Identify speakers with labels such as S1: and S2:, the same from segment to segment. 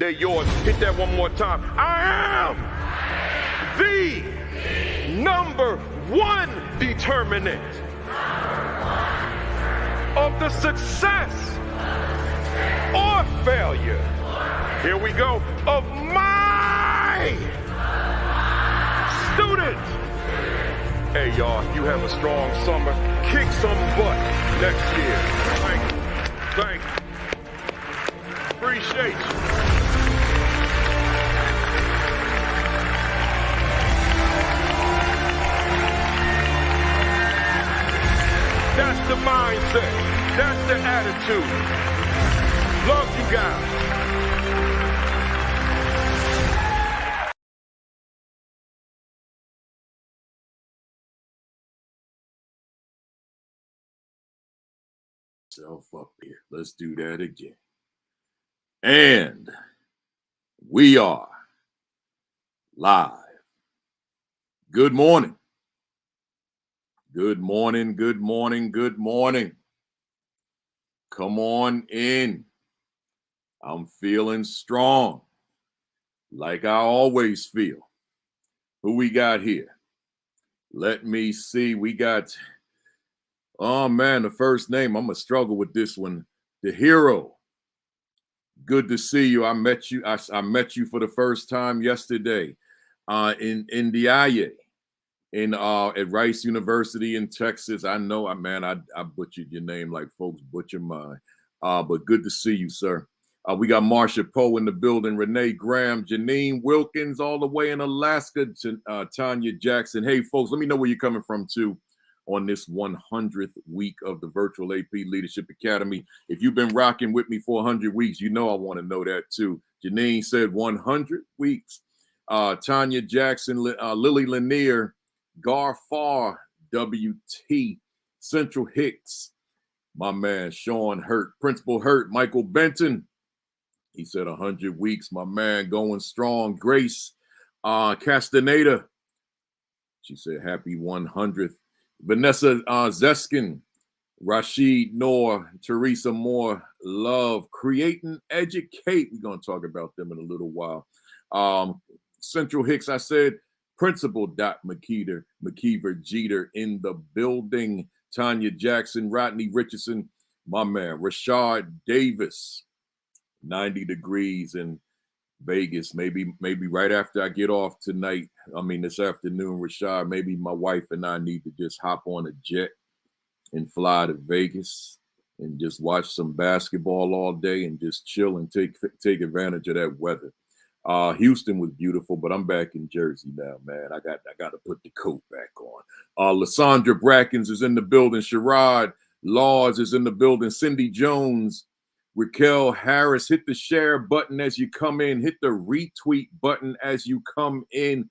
S1: They're yours. Hit that one more time. I am the number one determinant of the success or failure. Here we go. Of my students. Hey, y'all, you have a strong summer. Kick some butt next year. Thank you. Thank you. Appreciate you. That's the mindset. That's the attitude. Love you guys.
S2: Self up here. Let's do that again. And we are live. Good morning. Good morning, good morning, good morning. Come on in. I'm feeling strong, like I always feel. Who we got here? Let me see. We got, oh man, the first name. I'm going to struggle with this one. The Hero. Good to see you. I met you. I met you for the first time yesterday in Ndiaye. At Rice University in Texas. I know, I butchered your name like folks butcher mine. But good to see you, sir. We got Marsha Poe in the building, Renee Graham, Janine Wilkins, all the way in Alaska, Tanya Jackson. Hey, folks, let me know where you're coming from, too, on this 100th week of the Virtual AP Leadership Academy. If you've been rocking with me for 100 weeks, you know I want to know that, too. Janine said 100 weeks. Tanya Jackson, Lily Lanier, Garfar, WT, Central Hicks, my man Sean Hurt, Principal Hurt, Michael Benton. He said 100 weeks, my man going strong. Grace Castaneda, she said happy 100th. Vanessa Zeskin, Rashid Noor, Teresa Moore, Love, Create and Educate. We're going to talk about them in a little while. Central Hicks, I said, Principal McKeever Jeter in the building. Tanya Jackson, Rodney Richardson, my man. Rashad Davis, 90 degrees in Vegas. Maybe right after I get off tonight, this afternoon, Rashad, maybe my wife and I need to just hop on a jet and fly to Vegas and just watch some basketball all day and just chill and take advantage of that weather. Houston was beautiful, but I'm back in Jersey now, man. I got to put the coat back on. Lysandra Brackens is in the building. Sherrod Laws is in the building. Cindy Jones, Raquel Harris. Hit the share button as you come in. Hit the retweet button as you come in.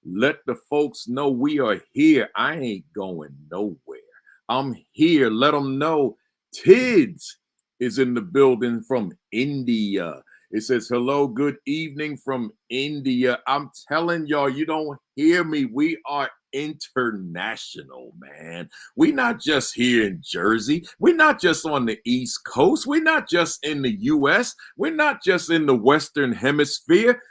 S2: Let the folks know we are here. I ain't going nowhere. I'm here. Let them know. Tids is in the building from India. It says, hello, good evening from India. I'm telling y'all, you don't hear me. We are international, man. We're not just here in Jersey. We're not just on the East Coast. We're not just in the U.S. We're not just in the Western Hemisphere.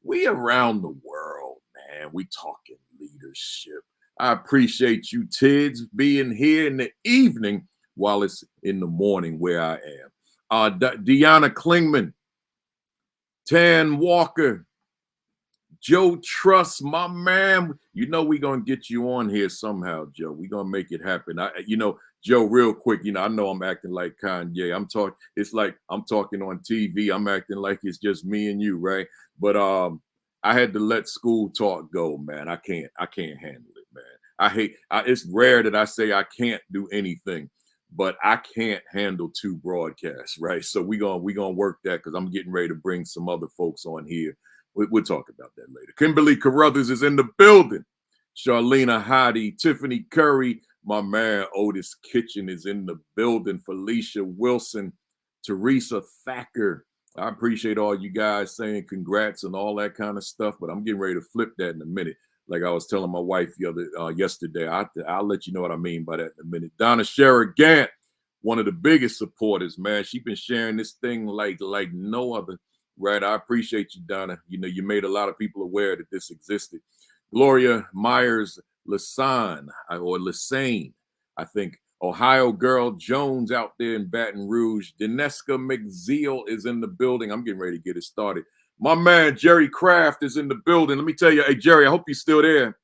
S2: We around the world, man. We talking leadership. I appreciate you, Tids, being here in the evening while it's in the morning where I am. Deanna Klingman, Tan Walker, Joe Truss, my man. You know we're going to get you on here somehow, Joe. We're going to make it happen. Joe, real quick, I know I'm acting like Kanye. It's like I'm talking on TV. I'm acting like it's just me and you, right? But I had to let school talk go, man. I can't handle it, man. It's rare that I say I can't do anything, but I can't handle two broadcasts, right? So we're gonna work that because I'm getting ready to bring some other folks on here. We'll talk about that later. Kimberly Carruthers is in the building. Charlena Hottie, Tiffany Curry, my man Otis Kitchen is in the building. Felicia Wilson, Teresa Thacker. I appreciate all you guys saying congrats and all that kind of stuff, but I'm getting ready to flip that in a minute. Like I was telling my wife yesterday, I'll let you know what I mean by that in a minute. Donna Sherrigant, one of the biggest supporters, man. She's been sharing this thing like no other. Right. I appreciate you, Donna. You know, you made a lot of people aware that this existed. Gloria Myers Lassane, or Lassane, I think. Ohio Girl Jones out there in Baton Rouge. Dineska McZeal is in the building. I'm getting ready to get it started. My man, Jerry Kraft, is in the building. Let me tell you, hey, Jerry, I hope you're still there.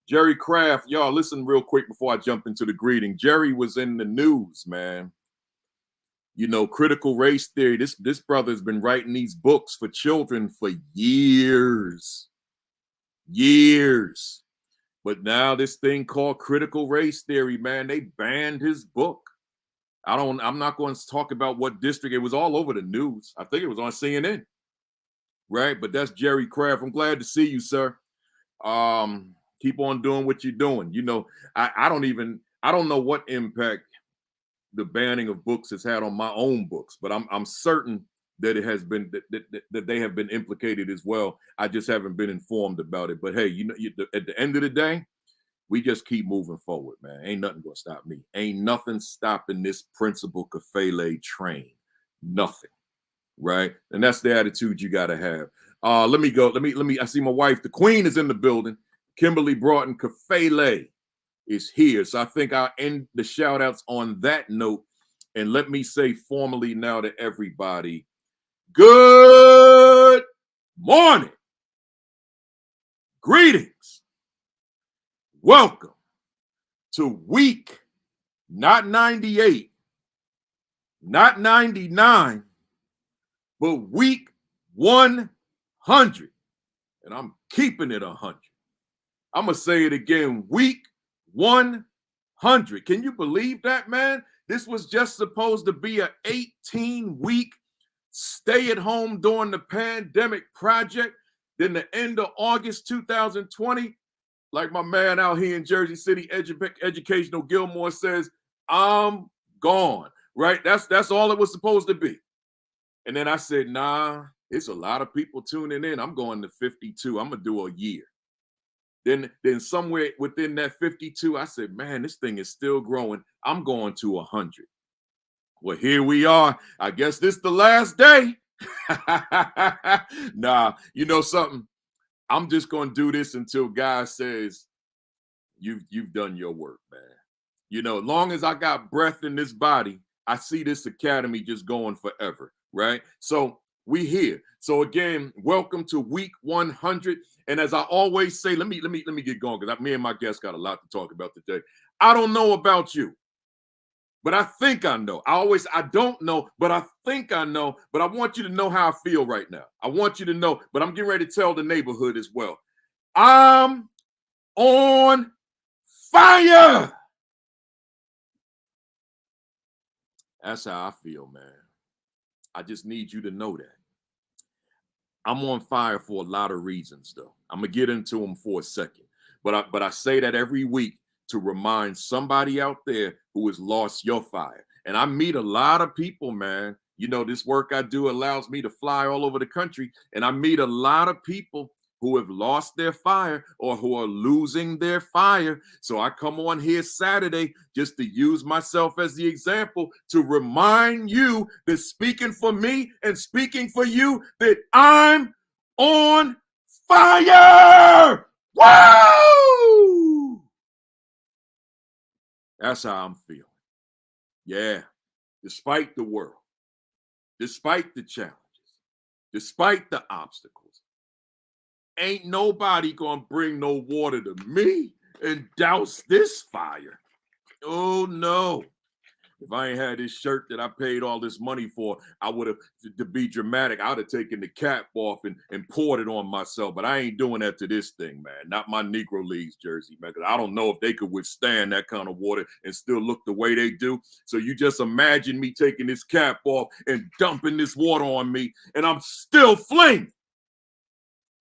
S2: Jerry Kraft, y'all, listen real quick before I jump into the greeting. Jerry was in the news, man. You know, critical race theory. This brother's been writing these books for children for years. Years. But now this thing called critical race theory, man, they banned his book. I'm not going to talk about what district. It was all over the news. I think it was on CNN. Right? But that's Jerry Kraft. I'm glad to see you, sir. Keep on doing what you're doing. You know, I don't know what impact the banning of books has had on my own books, but I'm certain that it has been that they have been implicated as well. I just haven't been informed about it. But hey, you know, at the end of the day, we just keep moving forward, man. Ain't nothing gonna stop me. Ain't nothing stopping this principal Kafele train. Nothing, right? And that's the attitude you gotta have. Let me go. Let me. I see my wife. The Queen is in the building. Kimberly Broughton Kafele is here. So I think I'll end the shout outs on that note. And let me say formally now to everybody, good morning. Greetings. Welcome to week, not 98, not 99, but week 100. And I'm keeping it 100. I'm going to say it again, week 100. Can you believe that, man? This was just supposed to be an 18-week stay at home during the pandemic project. Then the end of August 2020, like my man out here in Jersey City, Educational Gilmore says, I'm gone, right? That's all it was supposed to be. And then I said, nah, it's a lot of people tuning in. I'm going to 52. I'm going to do a year. Then somewhere within that 52, I said, man, this thing is still growing. I'm going to 100. Well, here we are. I guess this is the last day. Nah, you know something? I'm just going to do this until God says, you've done your work, man. You know, as long as I got breath in this body, I see this academy just going forever, right? So we here. So again, welcome to week 100. And as I always say, let me get going, because me and my guest got a lot to talk about today. I don't know about you, but I think I know. I don't know, but I think I know. But I want you to know how I feel right now. I want you to know, but I'm getting ready to tell the neighborhood as well. I'm on fire. That's how I feel, man. I just need you to know that. I'm on fire for a lot of reasons, though. I'm gonna get into them for a second, but I say that every week to remind somebody out there who has lost your fire. And I meet a lot of people, man. You know, this work I do allows me to fly all over the country, and I meet a lot of people who have lost their fire or who are losing their fire. So I come on here Saturday just to use myself as the example to remind you that speaking for me and speaking for you, that I'm on fire. Woo! That's how I'm feeling. Yeah. Despite the world, despite the challenges, despite the obstacles, ain't nobody gonna bring no water to me and douse this fire. Oh no. If I ain't had this shirt that I paid all this money for, I would have, to be dramatic, I would have taken the cap off and poured it on myself. But I ain't doing that to this thing, man. Not my Negro Leagues jersey, man. Because I don't know if they could withstand that kind of water and still look the way they do. So you just imagine me taking this cap off and dumping this water on me, and I'm still flaming.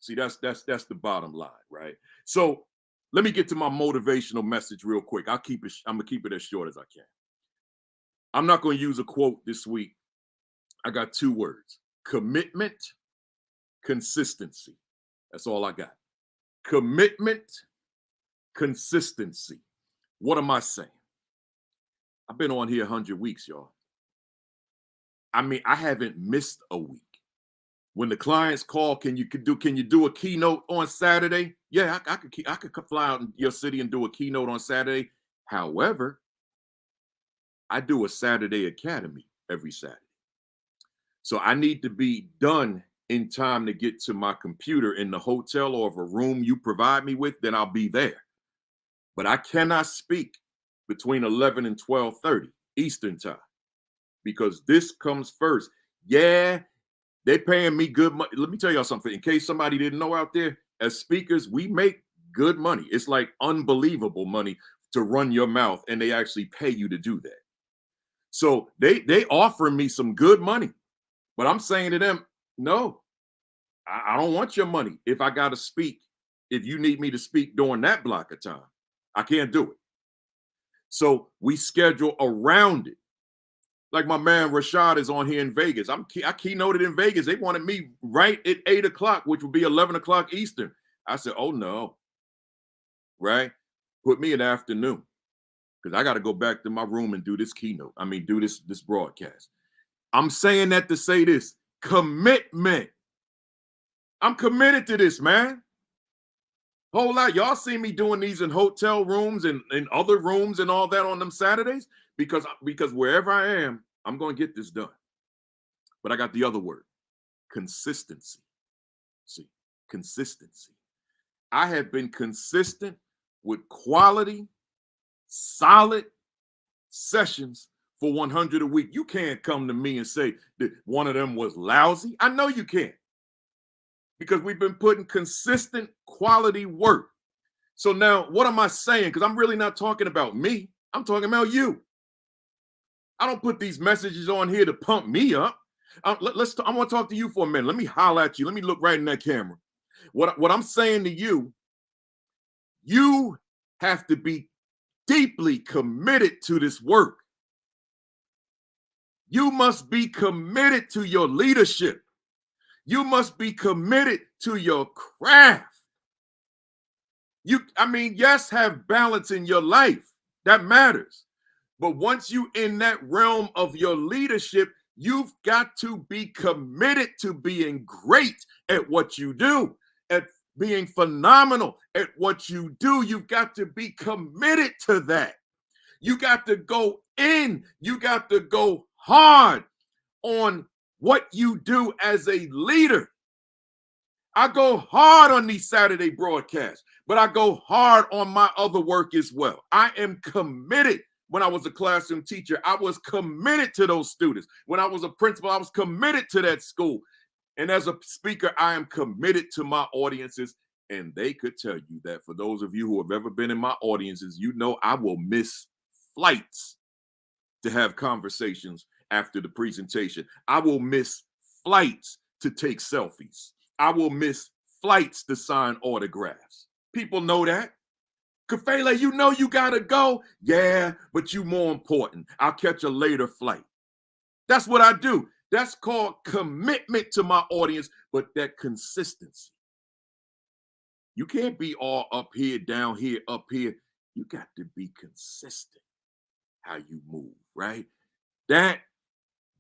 S2: See, that's the bottom line, right? So let me get to my motivational message real quick. I'm gonna keep it as short as I can. I'm not going to use a quote this week. I got two words: commitment, consistency. That's all I got. Commitment, consistency. What am I saying? I've been on here 100 weeks, y'all. I mean, I haven't missed a week. When the clients call, can you do a keynote on Saturday? Yeah, I could fly out in your city and do a keynote on Saturday. However, I do a Saturday academy every Saturday. So I need to be done in time to get to my computer in the hotel, or if a room you provide me with, then I'll be there. But I cannot speak between 11 and 12:30 Eastern time, because this comes first. Yeah, they're paying me good money. Let me tell y'all something. In case somebody didn't know out there, as speakers, we make good money. It's like unbelievable money to run your mouth, and they actually pay you to do that. So they offer me some good money, but I'm saying to them, no, I don't want your money. If I got to speak, if you need me to speak during that block of time, I can't do it. So we schedule around it. Like my man Rashad is on here in Vegas. I keynoted in Vegas. They wanted me right at 8 o'clock, which would be 11 o'clock Eastern. I said, oh no, right? Put me in the afternoon, because I got to go back to my room and do this keynote. I mean, do this broadcast. I'm saying that to say this: commitment. I'm committed to this, man. Whole lot. Y'all see me doing these in hotel rooms and in other rooms and all that on them Saturdays, because wherever I am, I'm going to get this done. But I got the other word: consistency. See, consistency. I have been consistent with quality, solid sessions for 100 a week. You can't come to me and say that one of them was lousy. I know you can't, because we've been putting consistent quality work. So now what am I saying? Because I'm really not talking about me. I'm talking about you. I don't put these messages on here to pump me up. I want to talk to you for a minute. Let me holler at you. Let me look right in that camera. What I'm saying to you, you have to be deeply committed to this work. You must be committed to your leadership. You must be committed to your craft. Yes, have balance in your life. That matters. But once you in that realm of your leadership, you've got to be committed to being great at what you do, at being phenomenal at what you do. You've got to be committed to that. You got to go in. You got to go hard on what you do as a leader. I go hard on these Saturday broadcasts, but I go hard on my other work as well. I am committed. When I was a classroom teacher, I was committed to those students. When I was a principal, I was committed to that school. And as a speaker, I am committed to my audiences. And they could tell you that. For those of you who have ever been in my audiences, you know I will miss flights to have conversations after the presentation. I will miss flights to take selfies. I will miss flights to sign autographs. People know that. Kafele, you know you gotta go. Yeah, but you more important. I'll catch a later flight. That's what I do. That's called commitment to my audience, but that consistency. You can't be all up here, down here, up here. You got to be consistent how you move, right? That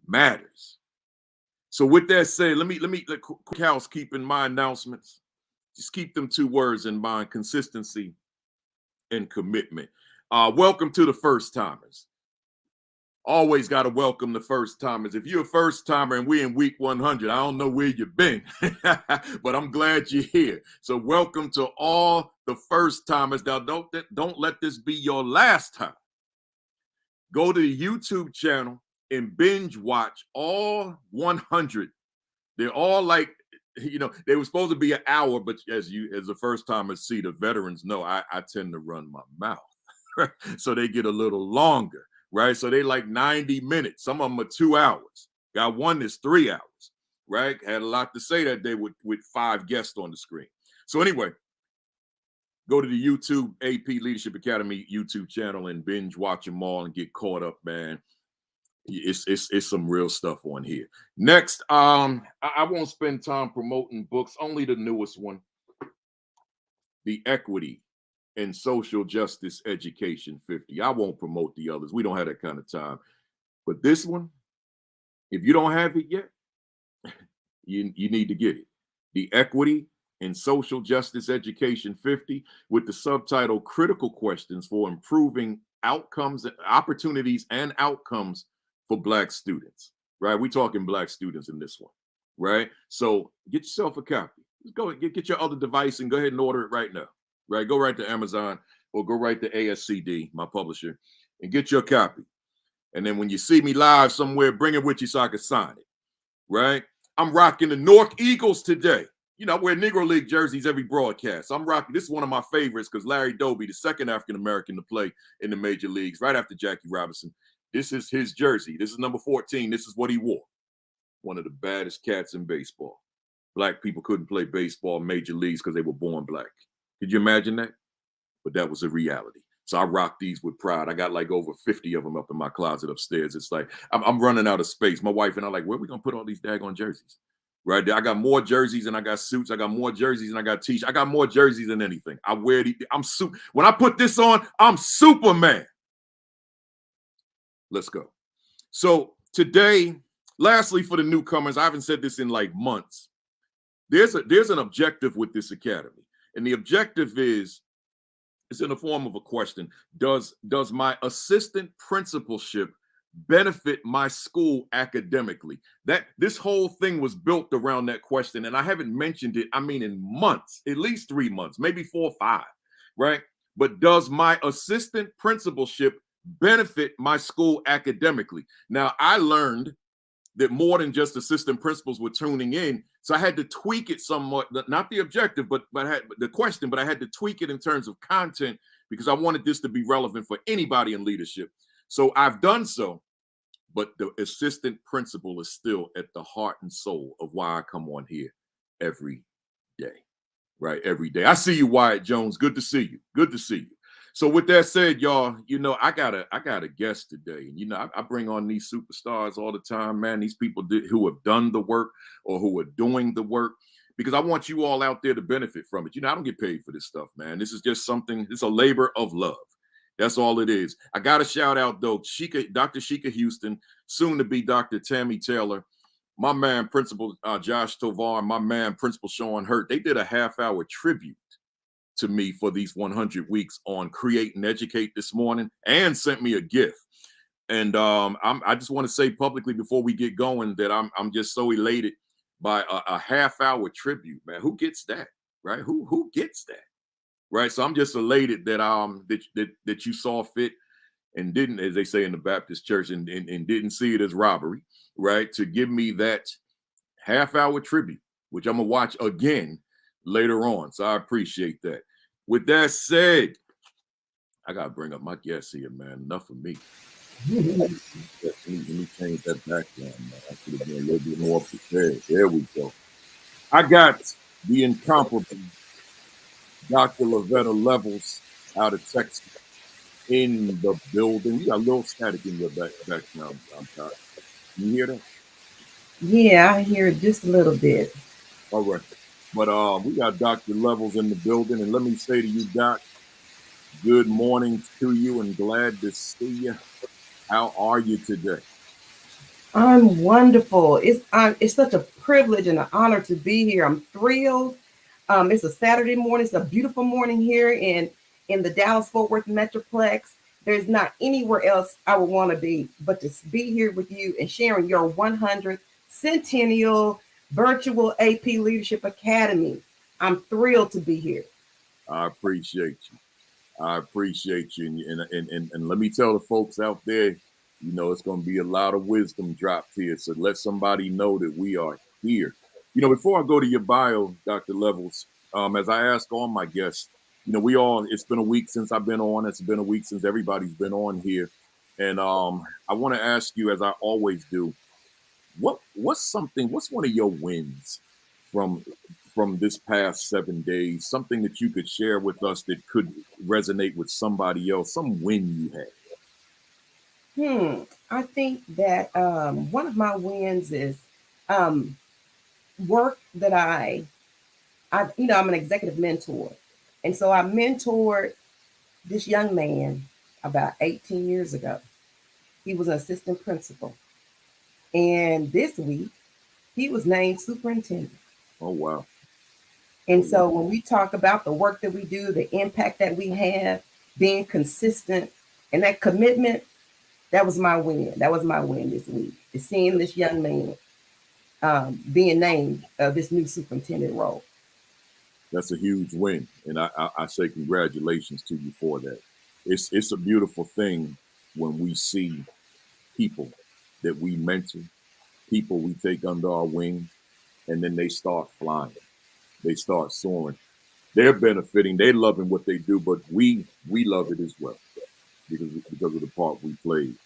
S2: matters. So with that said, let quick housekeeping my announcements. Just keep them two words in mind: consistency and commitment. Welcome to the first timers. Always got to welcome the first timers. If you're a first timer and we're in week 100, I don't know where you've been, but I'm glad you're here. So welcome to all the first timers. Now don't let this be your last time. Go to the YouTube channel and binge watch all 100. They're all like, they were supposed to be an hour, but as the first timers see, the veterans know I tend to run my mouth. So they get a little longer, right? So they like 90 minutes. Some of them are 2 hours. Got one that's 3 hours, right? Had a lot to say that day with 5 guests on the screen. So anyway, go to the YouTube AP Leadership Academy YouTube channel and binge watch them all and get caught up, man. It's some real stuff on here. Next, I won't spend time promoting books, only the newest one, The Equity and Social Justice Education 50. I won't promote the others. We don't have that kind of time. But this one, if you don't have it yet, You need to get it. The Equity in Social Justice Education 50 with the subtitle Critical Questions for Improving Outcomes, Opportunities, and Outcomes for Black Students. Right? We're talking Black students in this one. Right? So get yourself a copy. Just go get your other device and go ahead and order it right now. Right? Go right to Amazon or go right to ASCD, my publisher, and get your copy. And then when you see me live somewhere, bring it with you so I can sign it. Right? I'm rocking the North Eagles today. You know, I wear Negro League jerseys every broadcast. I'm rocking. This is one of my favorites because Larry Doby, the second African-American to play in the major leagues, right after Jackie Robinson. This is his jersey. This is number 14. This is what he wore. One of the baddest cats in baseball. Black people couldn't play baseball in major leagues because they were born black. Could you imagine that? But that was a reality. So I rock these with pride. I got like over 50 of them up in my closet upstairs. It's like I'm running out of space. My wife and I are like, where are we going to put all these daggone jerseys? Right there. I got more jerseys than I got suits. I got more jerseys than I got t-shirts. I got more jerseys than anything. I wear these. When I put this on, I'm Superman. Let's go. So today, lastly, for the newcomers, I haven't said this in like months. There's an objective with this academy. And the objective is, it's in the form of a question. Does my assistant principalship benefit my school academically? This whole thing was built around that question, and I haven't mentioned it, I mean, in months, at least 3 months, maybe 4 or 5, right? But does my assistant principalship benefit my school academically? Now, I learned that more than just assistant principals were tuning in. So I had to tweak it somewhat, not the objective, but I had the question, but I had to tweak it in terms of content because I wanted this to be relevant for anybody in leadership. So I've done so, but the assistant principal is still at the heart and soul of why I come on here every day, right? Every day. I see you, Wyatt Jones. Good to see you. Good to see you. So with that said, y'all, you know, I got a guest today. And, you know, I bring on these superstars all the time, man. These people who have done the work or who are doing the work, because I want you all out there to benefit from it. You know, I don't get paid for this stuff, man. This is just something, it's a labor of love. That's all it is. I got to shout out, though, Dr. Sheikah Houston, soon to be Dr. Tammy Taylor, my man, Principal Josh Tovar, and my man, Principal Sean Hurt. They did a half-hour tribute to me for these 100 weeks on Create and Educate this morning, and sent me a gift. And I just want to say publicly before we get going that I'm just so elated by a half-hour tribute, man. Who gets that, right? Who gets that, right? So I'm just elated that that you saw fit and didn't, as they say in the Baptist church, and didn't see it as robbery, right? To give me that half-hour tribute, which I'm gonna watch again later on. So I appreciate that. With that said, I gotta bring up my guests here, man. Enough of me. Let me change that background, man. I should have been a little bit more prepared. There we go. I got the incomparable Dr. Levatta Levels out of Texas in the building. You got a little static in your background. Can you hear that?
S3: Yeah, I hear it just a little bit.
S2: All right. But we got Dr. Levels in the building. And let me say to you, Doc, good morning to you and glad to see you. How are you today?
S3: I'm wonderful. It's such a privilege and an honor to be here. I'm thrilled. It's a Saturday morning. It's a beautiful morning here in the Dallas-Fort Worth Metroplex. There's not anywhere else I would want to be but to be here with you and sharing your 100th Centennial Virtual AP Leadership Academy. I'm thrilled to be here.
S2: I appreciate you. I appreciate you. And let me tell the folks out there, you know, it's going to be a lot of wisdom dropped here. So let somebody know that we are here. You know, before I go to your bio, Dr. Levels, as I ask all my guests, you know, it's been a week since I've been on. It's been a week since everybody's been on here. And I want to ask you, as I always do, what's one of your wins from this past 7 days, something that you could share with us that could resonate with somebody else, some win you
S3: had? I think that one of my wins is work that I'm an executive mentor. And so I mentored this young man about 18 years ago. He was an assistant principal. And this week, He was named superintendent.
S2: Oh, wow.
S3: And
S2: Oh, wow.
S3: so when we talk about the work that we do, the impact that we have, being consistent, and that commitment, that was my win. That was my win this week. Is seeing this young man being named this new superintendent role.
S2: That's a huge win. And I say congratulations to you for that. It's a beautiful thing when we see people that we mentor, people we take under our wing, and then they start flying. They start soaring. They're benefiting. They're loving what they do, but we love it as well because of the part we played.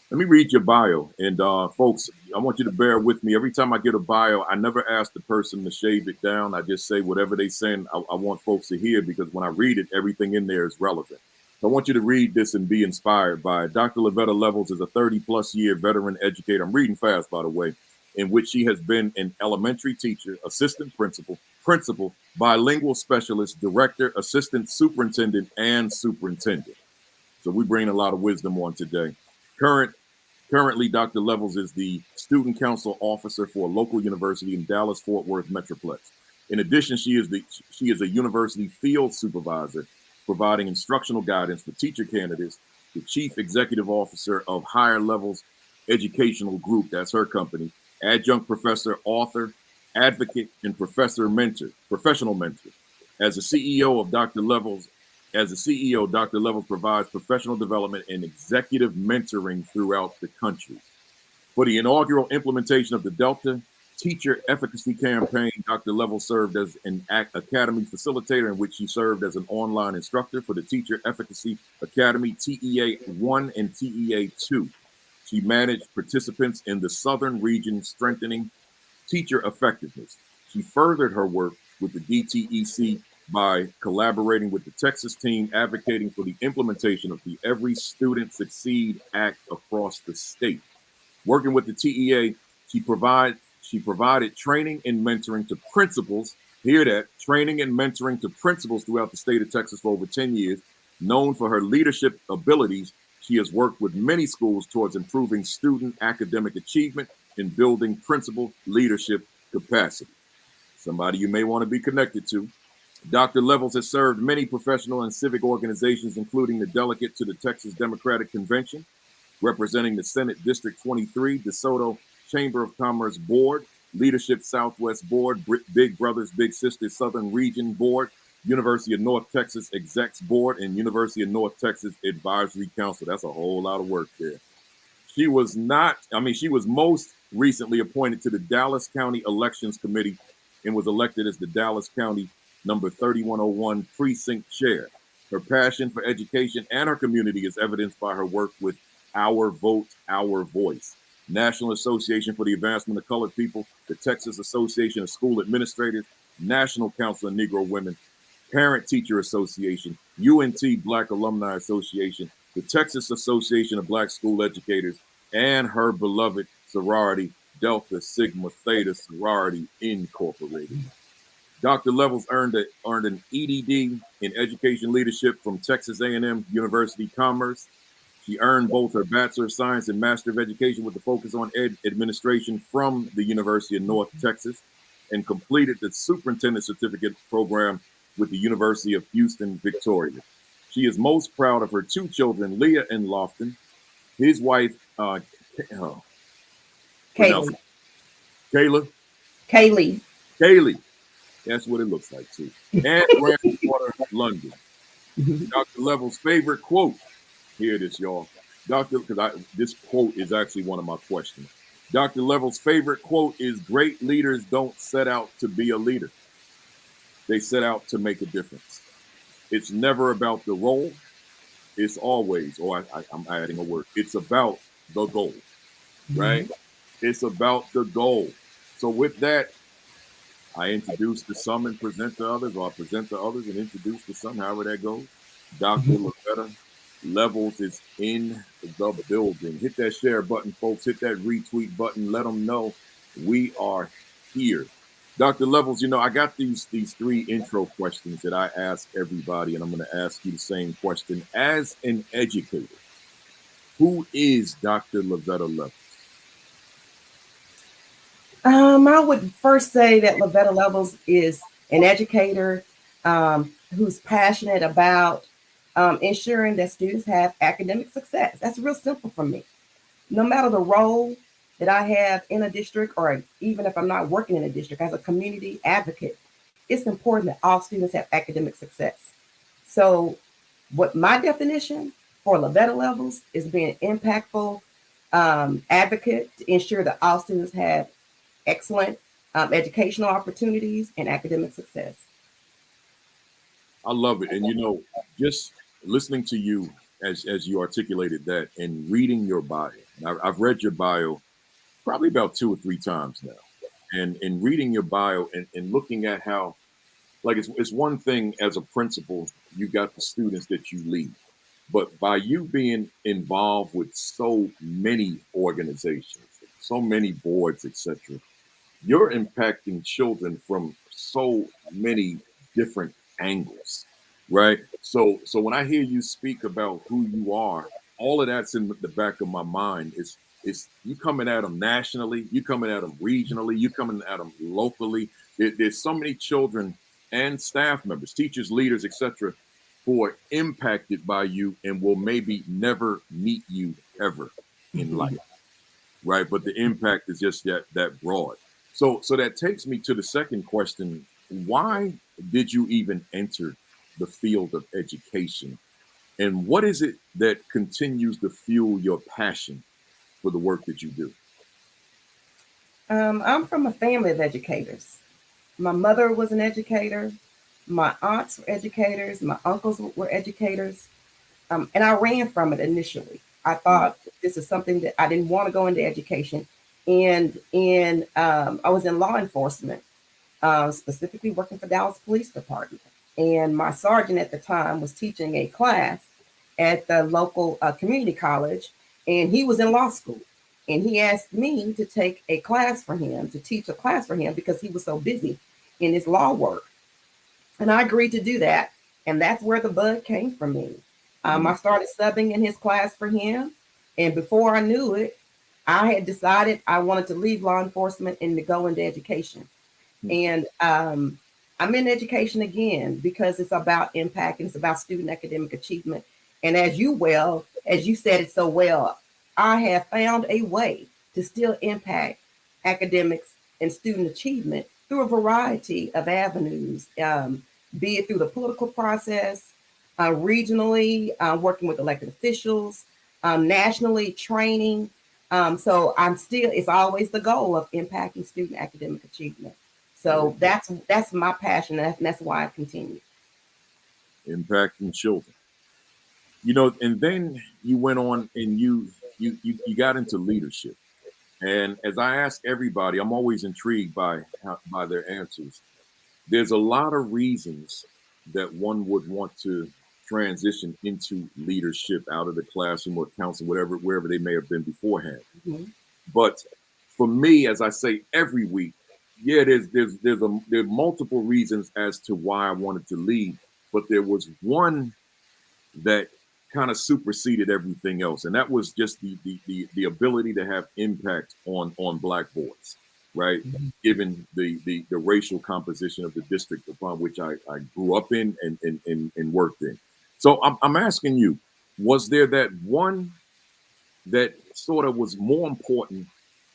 S2: Let me read your bio. And folks, I want you to bear with me. Every time I get a bio, I never ask the person to shave it down. I just say whatever they send, I want folks to hear, because when I read it, everything in there is relevant. So I want you to read this and be inspired by it. Dr. Levatta Levels is a 30-plus year veteran educator. I'm reading fast, by the way, in which she has been an elementary teacher, assistant principal, bilingual specialist, director, assistant superintendent, and superintendent. So we bring a lot of wisdom on today. Currently, Dr. Levels is the student council officer for a local university in Dallas-Fort Worth Metroplex. In addition, she is a university field supervisor, providing instructional guidance for teacher candidates, the chief executive officer of Higher Levels Educational Group, that's her company, adjunct professor, author, advocate, and professional mentor. As the CEO of Dr. Levels, Dr. Levels provides professional development and executive mentoring throughout the country. For the inaugural implementation of the Delta Teacher Efficacy Campaign, Dr. Levels served as an academy facilitator, in which she served as an online instructor for the Teacher Efficacy Academy, TEA 1 and TEA 2. She managed participants in the Southern region, strengthening teacher effectiveness. She furthered her work with the DTEC by collaborating with the Texas team, advocating for the implementation of the Every Student Succeed Act across the state. Working with the TEA, she provided training and mentoring to principals. Hear that, training and mentoring to principals throughout the state of Texas for over 10 years. Known for her leadership abilities, she has worked with many schools towards improving student academic achievement and building principal leadership capacity. Somebody you may want to be connected to. Dr. Levels has served many professional and civic organizations, including the delegate to the Texas Democratic Convention, representing the Senate District 23, DeSoto Chamber of Commerce Board, Leadership Southwest Board, Big Brothers Big Sisters Southern Region Board, University of North Texas Execs Board, and University of North Texas Advisory Council. That's a whole lot of work there. She was most recently appointed to the Dallas County Elections Committee and was elected as the Dallas County number 3101 precinct chair. Her passion for education and her community is evidenced by her work with Our Vote, Our Voice, National Association for the Advancement of Colored People, the Texas Association of School Administrators, National Council of Negro Women, Parent Teacher Association, UNT Black Alumni Association, the Texas Association of Black School Educators, and her beloved sorority, Delta Sigma Theta Sorority Incorporated. Dr. Levels earned an EDD in Education Leadership from Texas A&M University Commerce. She earned both her Bachelor of Science and Master of Education with a focus on administration from the University of North Texas, and completed the Superintendent Certificate program with the University of Houston, Victoria. She is most proud of her two children, Leah and Lofton, his wife,
S3: Kaylee.
S2: Kaylee. That's what it looks like, too. And granddaughter, London. Dr. Levels' favorite quote. Hear this, y'all. This quote is actually one of my questions. Dr. Levels' favorite quote is, "Great leaders don't set out to be a leader. They set out to make a difference." It's never about the role. It's always, I'm adding a word, it's about the goal, right? It's about the goal. So with that, I introduce to some and present to others, or I present to others and introduce to some, however that goes. Dr. Levatta Levels is in the building. Hit that share button, folks. Hit that retweet button. Let them know we are here. Dr. Levels, I got these three intro questions that I ask everybody, and I'm going to ask you the same question. As an educator, who is Dr. Levatta Levels?
S3: I would first say that Levatta Levels is an educator who's passionate about ensuring that students have academic success. That's real simple for me. No matter the role that I have in a district, or even if I'm not working in a district, as a community advocate, it's important that all students have academic success. So, what my definition for Levatta Levels is being impactful advocate to ensure that all students have excellent educational opportunities and academic success.
S2: I love it. And just listening to you as you articulated that and reading your bio. I've read your bio probably about 2 or 3 times now. And in reading your bio and looking at how, like, it's one thing as a principal, you got the students that you lead. But by you being involved with so many organizations, so many boards, etc., you're impacting children from so many different angles, right? So when I hear you speak about who you are, all of that's in the back of my mind. Is you coming at them nationally, you coming at them regionally, you coming at them locally. There's so many children and staff members, teachers, leaders, etc., who are impacted by you and will maybe never meet you ever in life, right? But the impact is just that broad. So that takes me to the second question. Why did you even enter the field of education? And what is it that continues to fuel your passion for the work that you do?
S3: I'm from a family of educators. My mother was an educator. My aunts were educators. My uncles were educators. And I ran from it initially. I thought this is something that I didn't want to go into education. And I was in law enforcement, specifically working for Dallas Police Department. And my sergeant at the time was teaching a class at the local community college, and he was in law school. And he asked me to take a class for him, to teach a class for him because he was so busy in his law work. And I agreed to do that. And that's where the bug came from me. I started subbing in his class for him. And before I knew it, I had decided I wanted to leave law enforcement and to go into education. And I'm in education again because it's about impact and it's about student academic achievement. And as you said it so well, I have found a way to still impact academics and student achievement through a variety of avenues, be it through the political process, regionally, working with elected officials, nationally, training. So it's always the goal of impacting student academic achievement. So that's my passion, and that's why I continue.
S2: Impacting children. And then you went on and you got into leadership. And as I ask everybody, I'm always intrigued by their answers. There's a lot of reasons that one would want to transition into leadership out of the classroom or council, wherever they may have been beforehand.
S3: Mhm.
S2: But for me, as I say every week, yeah, there are multiple reasons as to why I wanted to lead, but there was one that kind of superseded everything else, and that was just the ability to have impact on Black boys, right? Given the racial composition of the district upon which I grew up in and worked in. So I'm asking you, was there that one that sort of was more important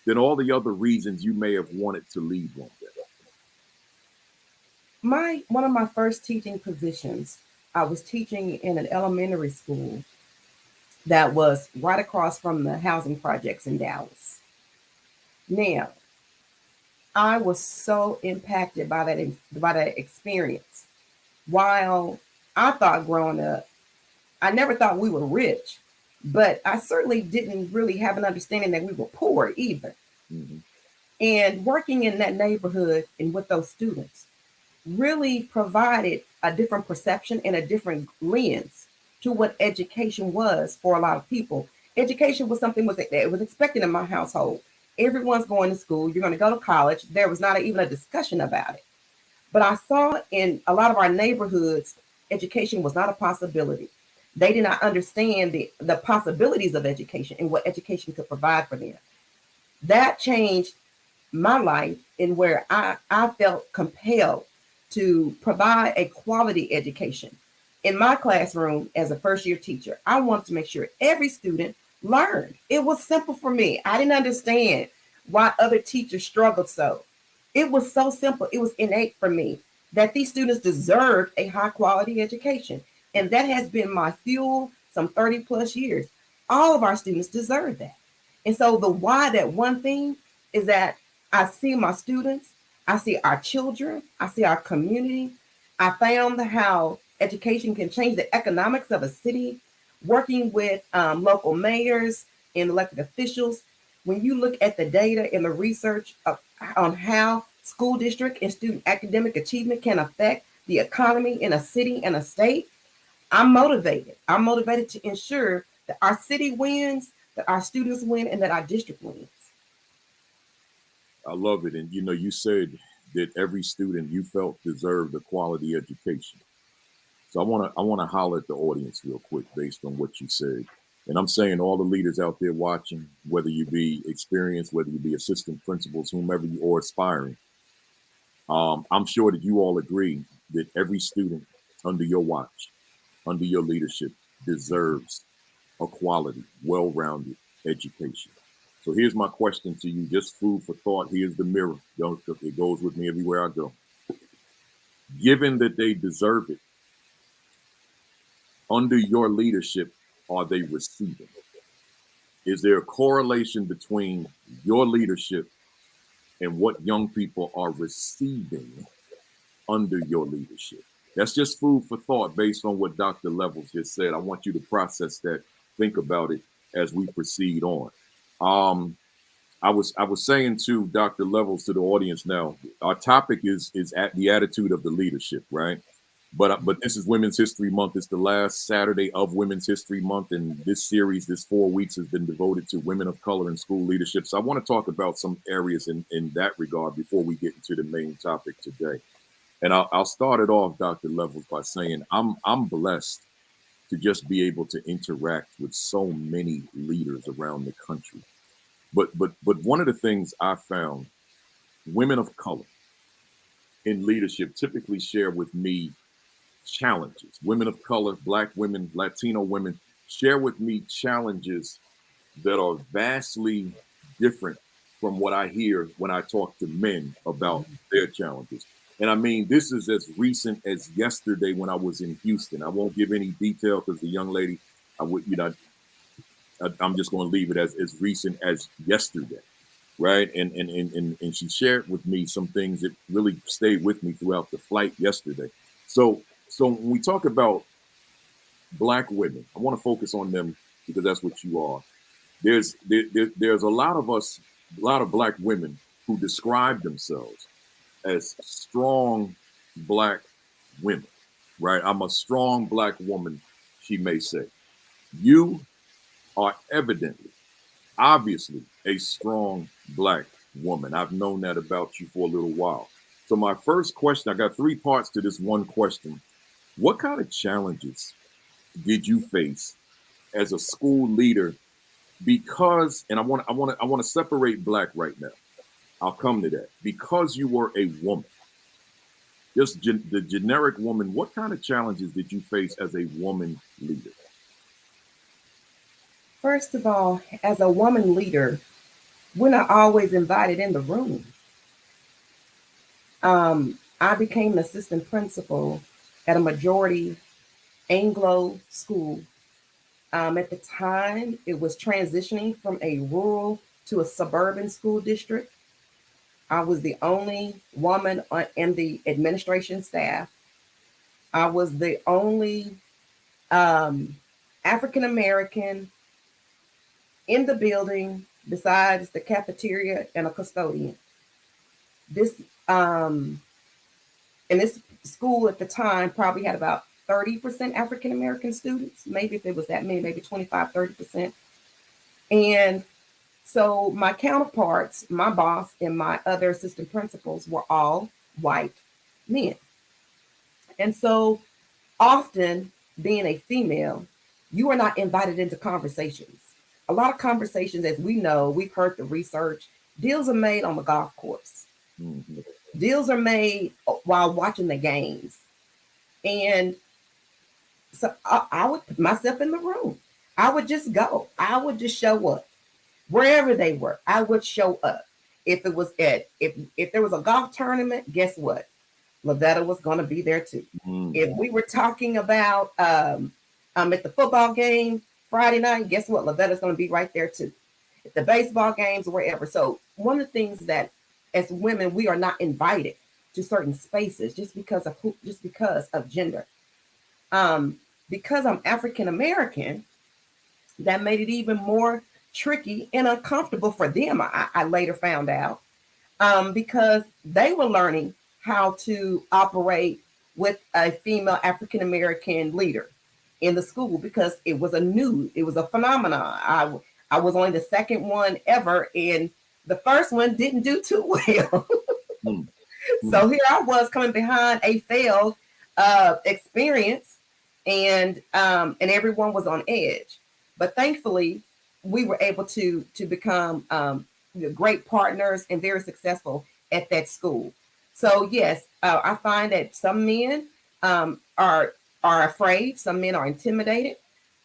S2: than all the other reasons you may have wanted to lead one day?
S3: One of my first teaching positions, I was teaching in an elementary school that was right across from the housing projects in Dallas. Now, I was so impacted by that experience. While I thought growing up, I never thought we were rich, but I certainly didn't really have an understanding that we were poor either.
S2: Mm-hmm.
S3: And working in that neighborhood and with those students really provided a different perception and a different lens to what education was for a lot of people. Education was something that was expected in my household. Everyone's going to school. You're going to go to college. There was not even a discussion about it. But I saw in a lot of our neighborhoods, education was not a possibility. They did not understand the possibilities of education and what education could provide for them. That changed my life in where I felt compelled to provide a quality education. In my classroom as a first year teacher, I wanted to make sure every student learned. It was simple for me. I didn't understand why other teachers struggled so. It was so simple. It was innate for me that these students deserved a high quality education. And that has been my fuel some 30 plus years. All of our students deserve that. And so the why, that one thing is that I see my students, I see our children, I see our community. I found how education can change the economics of a city, working with local mayors and elected officials. When you look at the data and the research on how school district and student academic achievement can affect the economy in a city and a state, I'm motivated. I'm motivated to ensure that our city wins, that our students win, and that our district wins.
S2: I love it. And you said that every student you felt deserved a quality education. So I want to holler at the audience real quick based on what you said. And I'm saying all the leaders out there watching, whether you be experienced, whether you be assistant principals, whomever you are aspiring, I'm sure that you all agree that every student under your watch, under your leadership, deserves a quality, well-rounded education. So here's my question to you, just food for thought. Here's the mirror. It goes with me everywhere I go. Given that they deserve it, under your leadership, are they receiving? Is there a correlation between your leadership and what young people are receiving under your leadership? That's just food for thought based on what Dr. Levels just said. I want you to process that, think about it as we proceed on. I was saying to Dr. Levels, to the audience now, our topic is at the attitude of the leadership, right? But this is Women's History Month. It's the last Saturday of Women's History Month, and this series, this 4 weeks, has been devoted to women of color in school leadership. So I want to talk about some areas in that regard before we get into the main topic today. And I'll start it off, Dr. Levels, by saying I'm blessed to just be able to interact with so many leaders around the country. But one of the things I found, women of color in leadership typically share with me challenges. Women of color, Black women, Latino women share with me challenges that are vastly different from what I hear when I talk to men about their challenges. And I mean, this is as recent as yesterday when I was in Houston. I won't give any detail because the young lady, I'm just going to leave it as recent as yesterday, right? And she shared with me some things that really stayed with me throughout the flight yesterday. So when we talk about Black women, I want to focus on them because that's what you are. There's a lot of us, a lot of Black women who describe themselves as strong Black women, right? I'm a strong Black woman, she may say. You are evidently, obviously, a strong Black woman. I've known that about you for a little while. So my first question, I got 3 parts to this one question. What kind of challenges did you face as a school leader? Because, and I want to separate Black right now. I'll come to that. Because you were a woman, just the generic woman, what kind of challenges did you face as a woman leader?
S3: First of all, as a woman leader, we're not always invited in the room. I became an assistant principal at a majority Anglo school. At the time, it was transitioning from a rural to a suburban school district. I was the only woman in the administration staff. I was the only African American in the building besides the cafeteria and a custodian. This and this school at the time probably had about 30% African American students, maybe if it was that many, maybe 25, 30%. And so my counterparts, my boss, and my other assistant principals were all white men. And so often, being a female, you are not invited into conversations. A lot of conversations, as we know, we've heard the research Deals are made on the golf course.
S2: Mm-hmm.
S3: Deals are made while watching the games. And so I would put myself in the room. I would just go. I would just show up. Wherever they were, I would show up. If it was if there was a golf tournament, guess what? Levatta was going to be there too.
S2: Mm-hmm.
S3: If we were talking about at the football game Friday night, guess what? Levatta's going to be right there too. At the baseball games, wherever. So one of the things that as women we are not invited to certain spaces just because of gender. Because I'm African American, that made it even more tricky and uncomfortable for them. I later found out because they were learning how to operate with a female African American leader in the school because it was a phenomenon. I was only the second one ever, and the first one didn't do too well.
S2: Mm-hmm.
S3: So here I was coming behind a failed experience, and everyone was on edge. But thankfully, we were able to become great partners and very successful at that school. So yes, I find that some men are afraid. Some men are intimidated.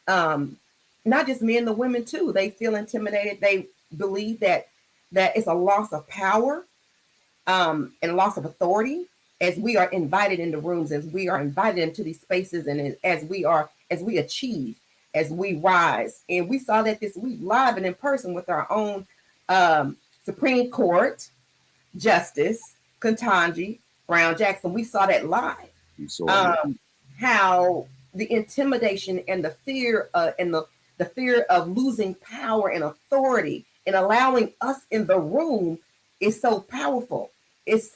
S3: Not just men, the women too. They feel intimidated. They believe that it's a loss of power and loss of authority as we are invited into rooms, as we are invited into these spaces, and as we achieve, as we rise. And we saw that this week live and in person with our own Supreme Court Justice Ketanji Brown Jackson. We saw that live.
S2: We saw
S3: How the intimidation and the fear the fear of losing power and authority and allowing us in the room is so powerful. It's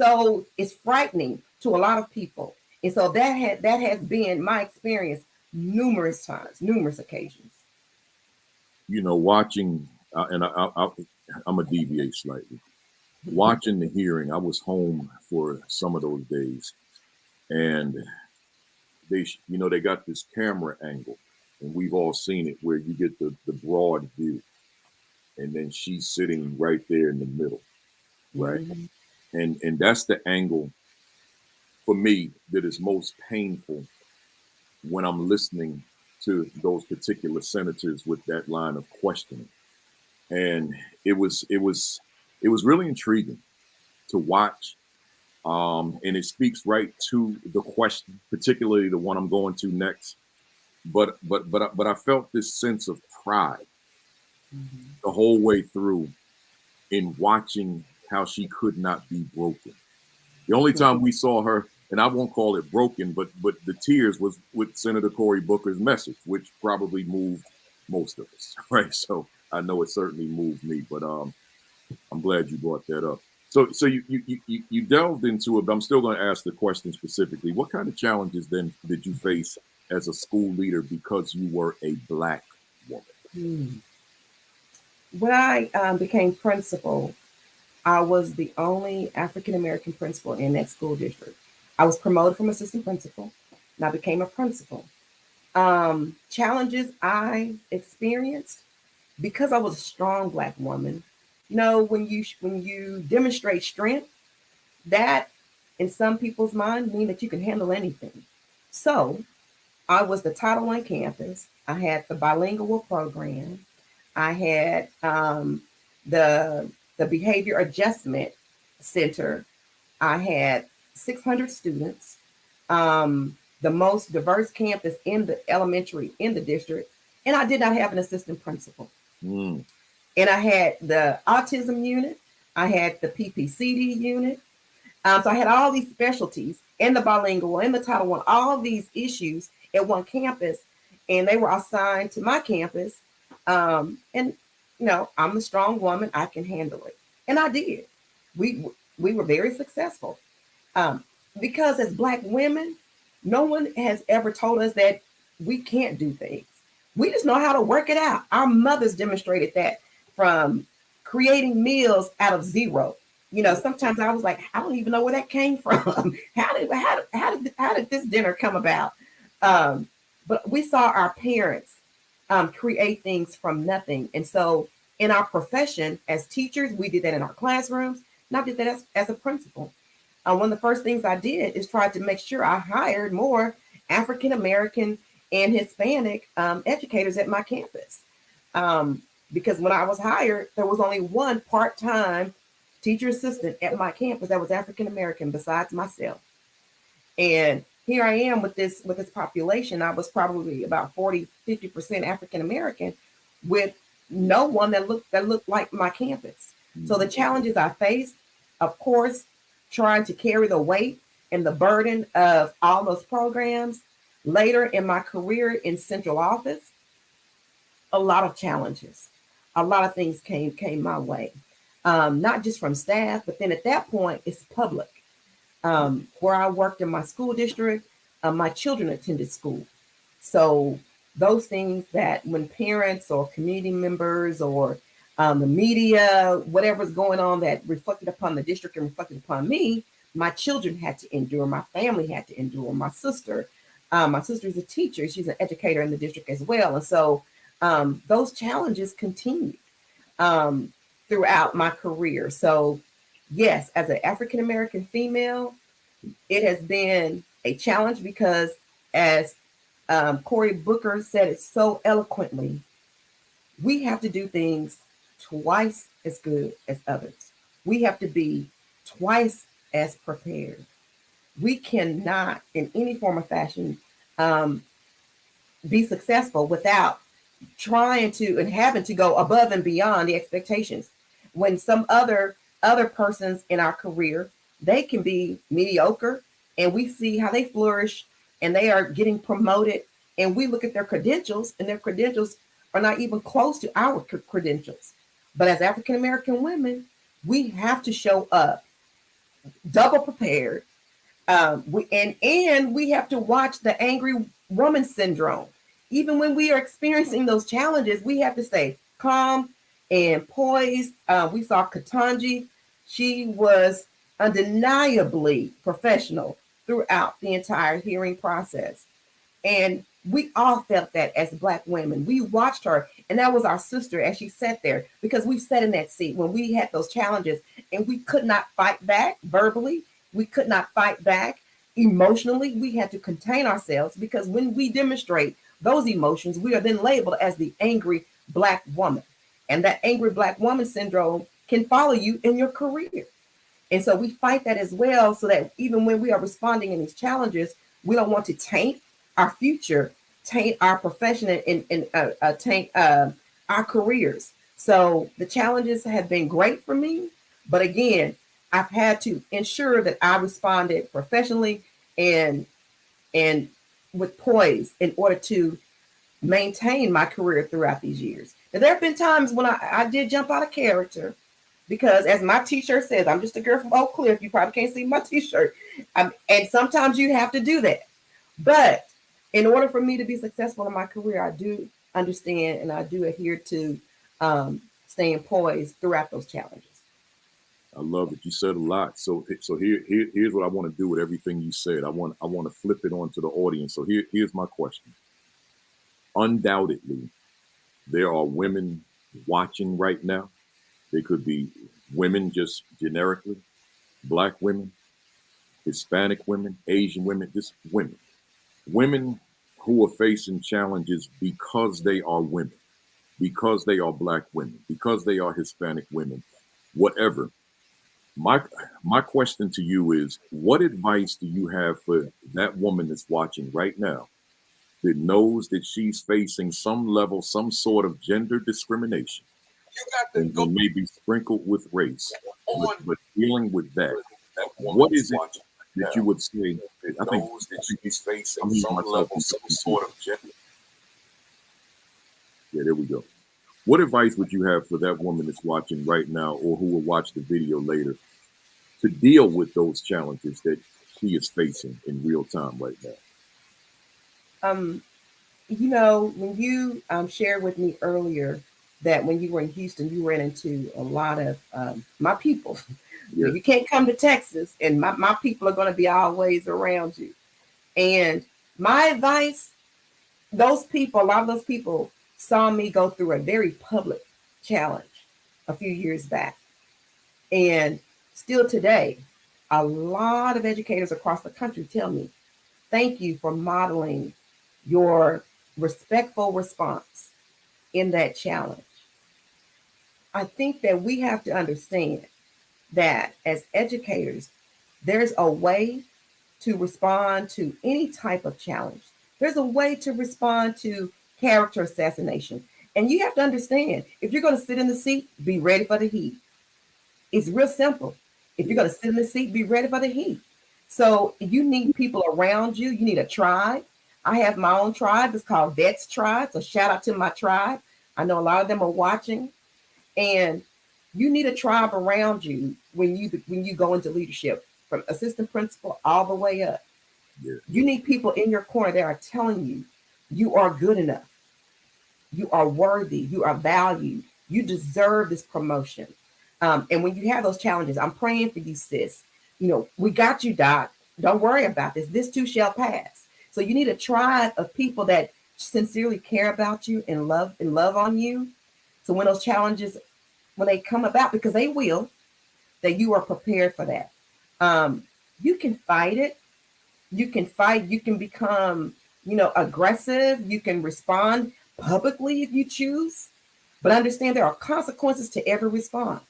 S3: frightening to a lot of people. And so that has been my experience numerous times, numerous occasions.
S2: You know, watching, and I'm a deviate slightly. Watching the hearing, I was home for some of those days, and they got this camera angle, and we've all seen it where you get the broad view, and then she's sitting right there in the middle, right?
S3: Mm-hmm.
S2: And that's the angle for me that is most painful when I'm listening to those particular senators with that line of questioning. And it was really intriguing to watch. And it speaks right to the question, particularly the one I'm going to next. But I felt this sense of pride the whole way through in watching how she could not be broken. The only time we saw her, and I won't call it broken, but the tears was with Senator Cory Booker's message, which probably moved most of us, right? So I know it certainly moved me, but I'm glad you brought that up. So you delved into it, but I'm still going to ask the question specifically. What kind of challenges then did you face as a school leader because you were a Black woman?
S3: When I became principal, I was the only African American principal in that school district. I was promoted from assistant principal, and I became a principal. Challenges I experienced because I was a strong Black woman. You know, when you demonstrate strength, that in some people's mind mean that you can handle anything. So I was the Title I campus. I had the bilingual program. I had the behavior adjustment center. I had 600 students, the most diverse campus in the elementary in the district, and I did not have an assistant principal.
S2: Mm.
S3: And I had the autism unit. I had the PPCD unit. So I had all these specialties and the bilingual and the Title I, all of these issues at one campus, and they were assigned to my campus. And I'm a strong woman; I can handle it, and I did. We were very successful because as Black women, no one has ever told us that we can't do things. We just know how to work it out. Our mothers demonstrated that from creating meals out of zero. You know, sometimes I was like, I don't even know where that came from. how did this dinner come about? But we saw our parents create things from nothing, and so in our profession as teachers. We did that in our classrooms, and I did that as a principal. One of the first things I did is try to make sure I hired more African American and Hispanic educators at my campus. Because when I was hired, there was only one part-time teacher assistant at my campus that was African American besides myself. And here I am with this population. I was probably about 40-50% African American with no one that looked like my campus. So the challenges I faced, of course, trying to carry the weight and the burden of all those programs. Later in my career in central office, a lot of challenges, a lot of things came my way, not just from staff, but then at that point, it's public. Where I worked in my school district, my children attended school. So those things that when parents or community members or the media, whatever's going on that reflected upon the district and reflected upon me, my children had to endure, my family had to endure, my sister is a teacher, she's an educator in the district as well. And so those challenges continued throughout my career. So yes, as an African-American female, it has been a challenge because as Cory Booker said it so eloquently, we have to do things twice as good as others. We have to be twice as prepared. We cannot, in any form or fashion, be successful without trying to and having to go above and beyond the expectations. When some other persons in our career, they can be mediocre, and we see how they flourish, and they are getting promoted, and we look at their credentials, and their credentials are not even close to our credentials. But as African American women, we have to show up double prepared. And we have to watch the angry woman syndrome. Even when we are experiencing those challenges, we have to stay calm and poised. We saw Katanji. She was undeniably professional throughout the entire hearing process. And we all felt that as Black women. We watched her, and that was our sister as she sat there, because we sat in that seat when we had those challenges, and we could not fight back verbally. We could not fight back emotionally. We had to contain ourselves, because when we demonstrate those emotions, we are then labeled as the angry Black woman. And that angry Black woman syndrome can follow you in your career. And so we fight that as well, so that even when we are responding in these challenges, we don't want to taint our future, taint our profession, and taint our careers. So the challenges have been great for me. But again, I've had to ensure that I responded professionally and with poise in order to maintain my career throughout these years. Now, there have been times when I did jump out of character, because as my t-shirt says, I'm just a girl from Oak Cliff. You probably can't see my t-shirt. And sometimes you have to do that. But in order for me to be successful in my career, I do understand and I do adhere to staying poised throughout those challenges.
S2: I love it. You said a lot. So here's what I want to do with everything you said. I want to flip it on to the audience. So here's my question. Undoubtedly, there are women watching right now. They could be women just generically, Black women, Hispanic women, Asian women, just women. Women who are facing challenges because they are women, because they are Black women, because they are Hispanic women, whatever. My question to you is, what advice do you have for that woman that's watching right now that knows that she's facing some level, some sort of gender discrimination, and maybe sprinkled with race, but dealing with that? What is it that you would say? I think that she's facing some level, some sort of gender. Yeah, there we go. What advice would you have for that woman that's watching right now, or who will watch the video later, to deal with those challenges that she is facing in real time right now?
S3: You know, when you shared with me earlier that when you were in Houston, you ran into a lot of my people.
S2: Yeah.
S3: You can't come to Texas, and my people are going to be always around you. And my advice, a lot of those people saw me go through a very public challenge. a few years back. And still today, a lot of educators across the country tell me, thank you for modeling your respectful response in that challenge. I think that we have to understand that as educators, there's a way to respond to any type of challenge. There's a way to respond to character assassination. And you have to understand, if you're going to sit in the seat, be ready for the heat. It's real simple. If you're going to sit in the seat, be ready for the heat. So you need people around you. You need a tribe. I have my own tribe. It's called Vets Tribe. So shout out to my tribe. I know a lot of them are watching. And you need a tribe around you when you go into leadership, from assistant principal all the way up.
S2: Yeah.
S3: You need people in your corner that are telling you you are good enough. You are worthy. You are valued. You deserve this promotion. And when you have those challenges, I'm praying for you, sis. You know, we got you, Doc. Don't worry about this. This too shall pass. So you need a tribe of people that sincerely care about you and love on you. So when those challenges, when they come about, because they will, that you are prepared for that. You can fight it. You can fight. You can become, aggressive. You can respond publicly if you choose. But understand there are consequences to every response.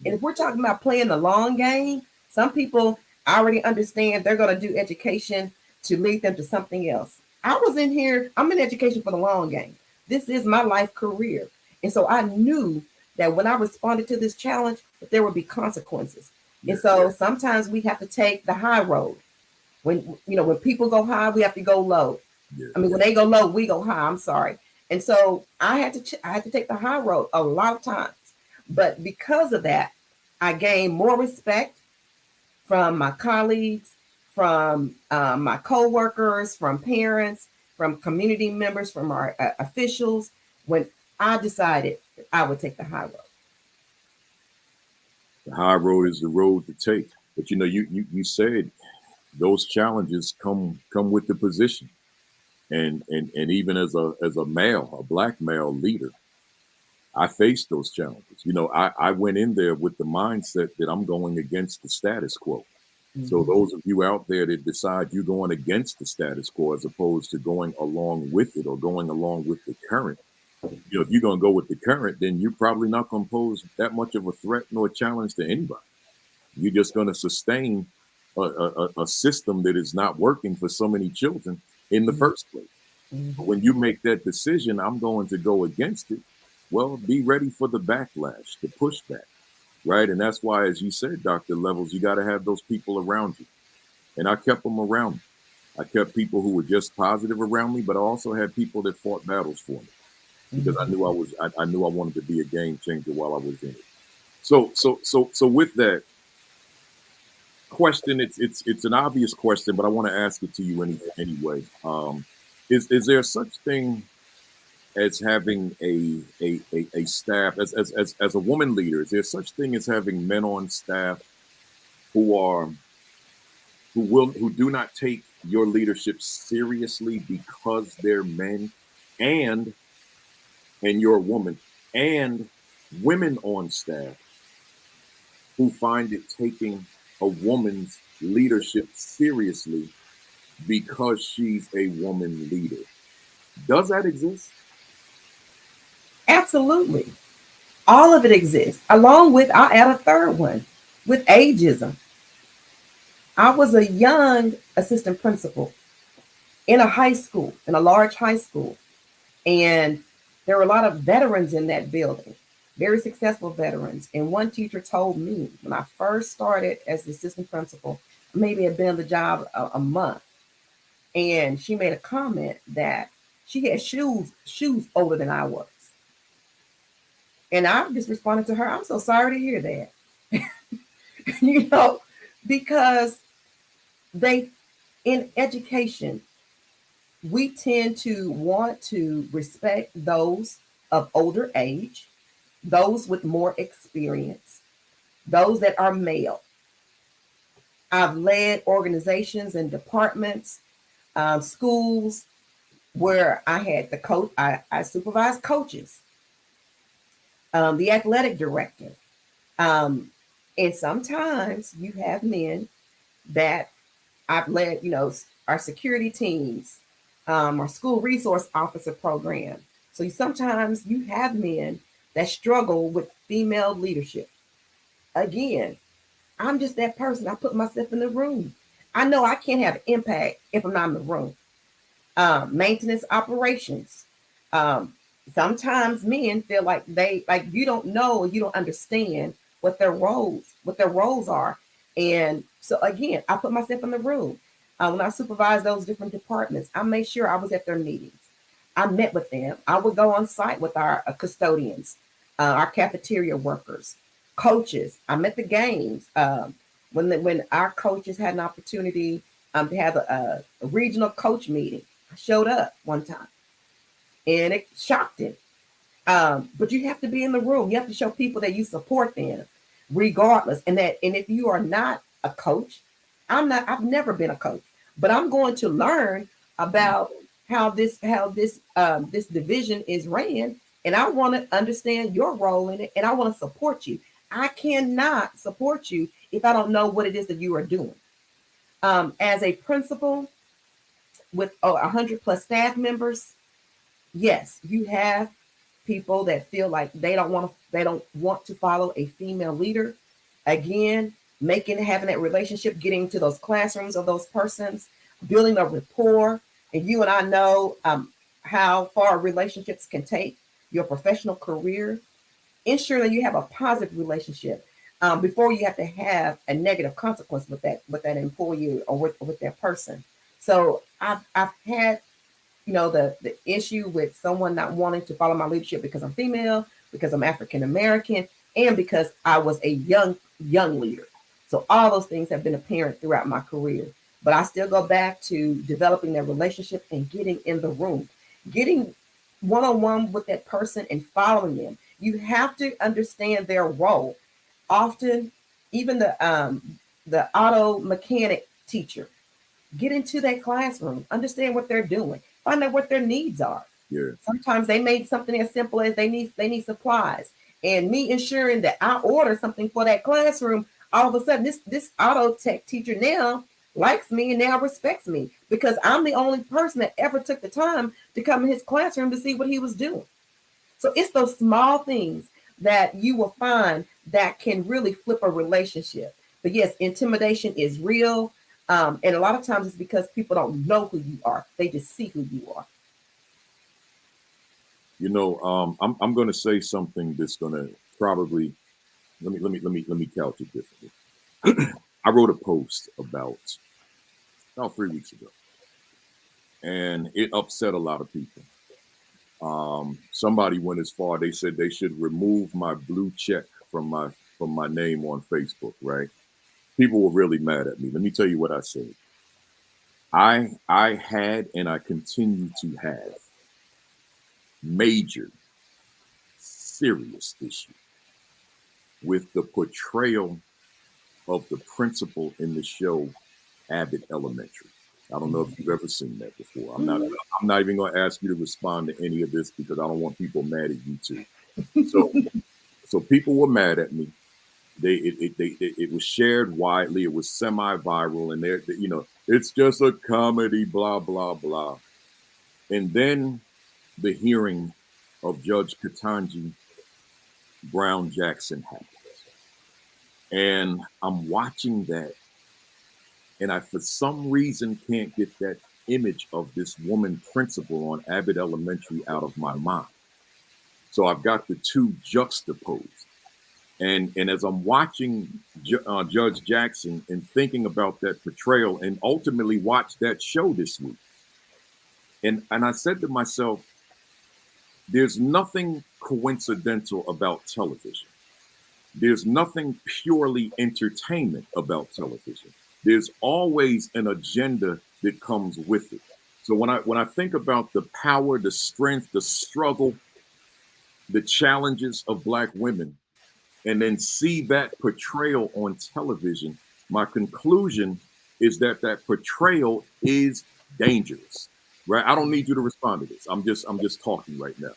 S3: And if we're talking about playing the long game, some people already understand they're going to do education to lead them to something else. I'm in education for the long game. This is my life career. And so I knew that when I responded to this challenge, that there would be consequences. And so sometimes we have to take the high road. When people go high, we have to go low. When they go low, we go high. I'm sorry. And so I had to take the high road a lot of times. But because of that, I gained more respect from my colleagues, from my coworkers, from parents, from community members, from our officials, when I decided I would take the high road.
S2: The high road is the road to take. But you said those challenges come with the position. And even as a male, a black male leader, I faced those challenges. I went in there with the mindset that I'm going against the status quo. Mm-hmm. So those of you out there that decide you're going against the status quo as opposed to going along with it or going along with the current, if you're going to go with the current, then you're probably not going to pose that much of a threat nor a challenge to anybody. You're just going to sustain a system that is not working for so many children in the first place. Mm-hmm. When you make that decision, I'm going to go against it. Well, be ready for the backlash, the pushback, right? And that's why, as you said, Dr. Levels, you got to have those people around you. And I kept them around me. I kept people who were just positive around me, but I also had people that fought battles for me because I knew I wanted to be a game changer while I was in it. So with that question, it's an obvious question, but I want to ask it to you anyway. Is there such thing as having a staff as a woman leader? Is there such thing as having men on staff who do not take your leadership seriously because they're men, and you're a woman, and women on staff who find it taking a woman's leadership seriously because she's a woman leader? Does that exist?
S3: Absolutely. All of it exists. Along with, I'll add a third one, with ageism. I was a young assistant principal in a high school, in a large high school. And there were a lot of veterans in that building, very successful veterans. And one teacher told me when I first started as the assistant principal, maybe had been on the job a month, and she made a comment that she had shoes older than I was. And I just responded to her, I'm so sorry to hear that. Because in education, we tend to want to respect those of older age, those with more experience, those that are male. I've led organizations and departments, schools where I had the coach. I supervised coaches. the athletic director. Um, and sometimes you have men that I've led, our security teams, our school resource officer program. So sometimes you have men that struggle with female leadership. Again, I'm just that person. I put myself in the room. I know I can't have impact if I'm not in the room. Maintenance operations. Um, Sometimes men feel like you don't know, you don't understand what their roles are. And so again, I put myself in the room. When I supervise those different departments, I made sure I was at their meetings. I met with them. I would go on site with our custodians, our cafeteria workers, coaches. I'm at the games. When our coaches had an opportunity to have a regional coach meeting, I showed up one time, and it shocked him. But you have to be in the room. You have to show people that you support them, regardless. And if you are not a coach, I've never been a coach, but I'm going to learn about how this division is ran, and I want to understand your role in it, and I want to support you. I cannot support you if I don't know what it is that you are doing. As a principal with 100 plus staff members, yes, you have people that feel like they don't want to follow a female leader. Again, having that relationship, getting to those classrooms of those persons, building a rapport. And you and I know how far relationships can take your professional career. Ensure that you have a positive relationship before you have to have a negative consequence with that employee or with that person. So I've had the issue with someone not wanting to follow my leadership because I'm female, because I'm African American, and because I was a young leader. So all those things have been apparent throughout my career. But I still go back to developing that relationship and getting in the room, getting one-on-one with that person and following them. You have to understand their role. Often, even the auto mechanic teacher, get into that classroom, understand what they're doing, find out what their needs are.
S2: Yeah.
S3: Sometimes they made something as simple as they need supplies. And me ensuring that I order something for that classroom, all of a sudden this auto tech teacher now likes me and now respects me because I'm the only person that ever took the time to come in his classroom to see what he was doing. So it's those small things that you will find that can really flip a relationship. But yes, intimidation is real. And a lot of times it's because people don't know who you are. They just see who you are.
S2: I'm going to say something that's going to probably let me couch it differently. I wrote a post about 3 weeks ago, and it upset a lot of people. Somebody went as far, they said they should remove my blue check from my name on Facebook, right? People were really mad at me. Let me tell you what I said. I had and I continue to have major, serious issue with the portrayal of the principal in the show Abbott Elementary. I don't know if you've ever seen that before. I'm not even going to ask you to respond to any of this because I don't want people mad at you too. So people were mad at me. It was shared widely. It was semi-viral, and it's just a comedy, blah blah blah. And then the hearing of Judge Ketanji Brown Jackson happens, and I'm watching that, and I for some reason can't get that image of this woman principal on Abbott Elementary out of my mind. So I've got the two juxtaposed. And as I'm watching Judge Jackson and thinking about that portrayal and ultimately watched that show this week, and I said to myself, there's nothing coincidental about television. There's nothing purely entertainment about television. There's always an agenda that comes with it. So when I think about the power, the strength, the struggle, the challenges of Black women, and then see that portrayal on television, my conclusion is that portrayal is dangerous, right? I don't need you to respond to this. I'm just talking right now.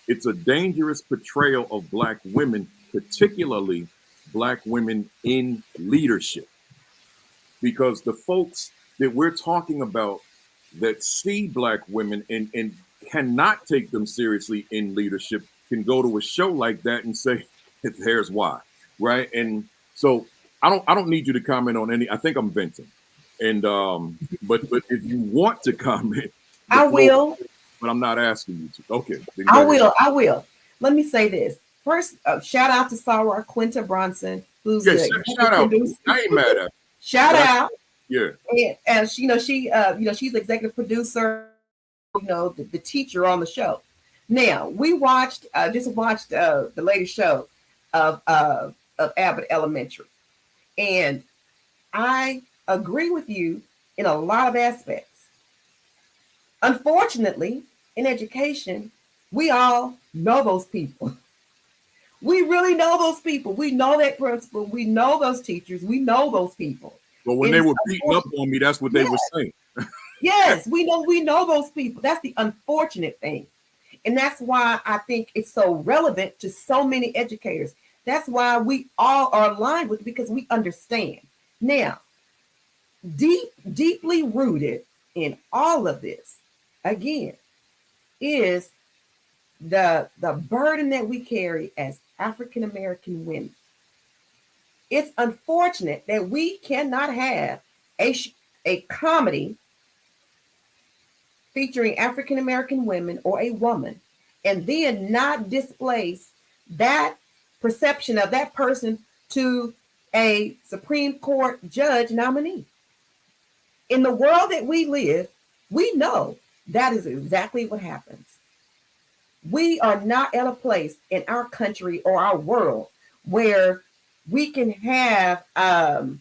S2: It's a dangerous portrayal of Black women, particularly Black women in leadership, because the folks that we're talking about that see Black women and cannot take them seriously in leadership can go to a show like that and say, "Here's why," right? And so I don't need you to comment on any. I think I'm venting, and but if you want to comment, the
S3: I
S2: floor.
S3: will.
S2: But I'm not asking you to. Okay, then
S3: I
S2: go ahead.
S3: will. I will. Let me say this. First, shout out to Sarah Quinta Bronson, who's
S2: Yeah,
S3: the executive
S2: shout out.
S3: producer.
S2: I ain't mad at it.
S3: Shout out.
S2: Yeah.
S3: And she, she's the executive producer, the teacher on the show. Now, we just watched the latest show of Abbott Elementary. And I agree with you in a lot of aspects. Unfortunately, in education, we all know those people. We really know those people. We know that principal. We know those teachers. We know those people.
S2: But when they were beating up on me, that's what they were saying.
S3: Yes, we know those people. That's the unfortunate thing. And that's why I think it's so relevant to so many educators. That's why we all are aligned with it, because we understand. Now, deeply rooted in all of this, again, is the burden that we carry as African American women. It's unfortunate that we cannot have a comedy featuring African American women or a woman, and then not displace that perception of that person to a Supreme Court judge nominee. In the world that we live, we know that is exactly what happens. We are not at a place in our country or our world where we can have a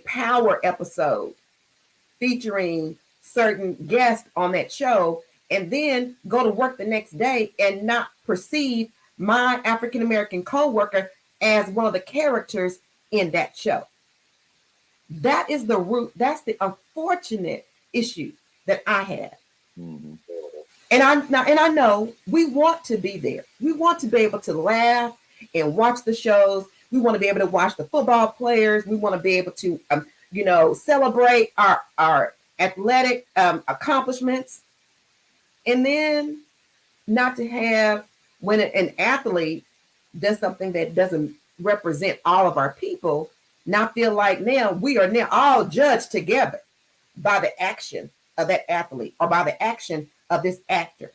S3: power episode featuring certain guests on that show and then go to work the next day and not perceive my African American co-worker as one of the characters in that show. That is the root. That's the unfortunate issue that I have.
S2: Mm-hmm.
S3: And I know we want to be there. We want to be able to laugh and watch the shows. We want to be able to watch the football players. We want to be able to, celebrate our athletic accomplishments. And then not to have, when an athlete does something that doesn't represent all of our people, not feel like now we are now all judged together by the action of that athlete or by the action of this actor.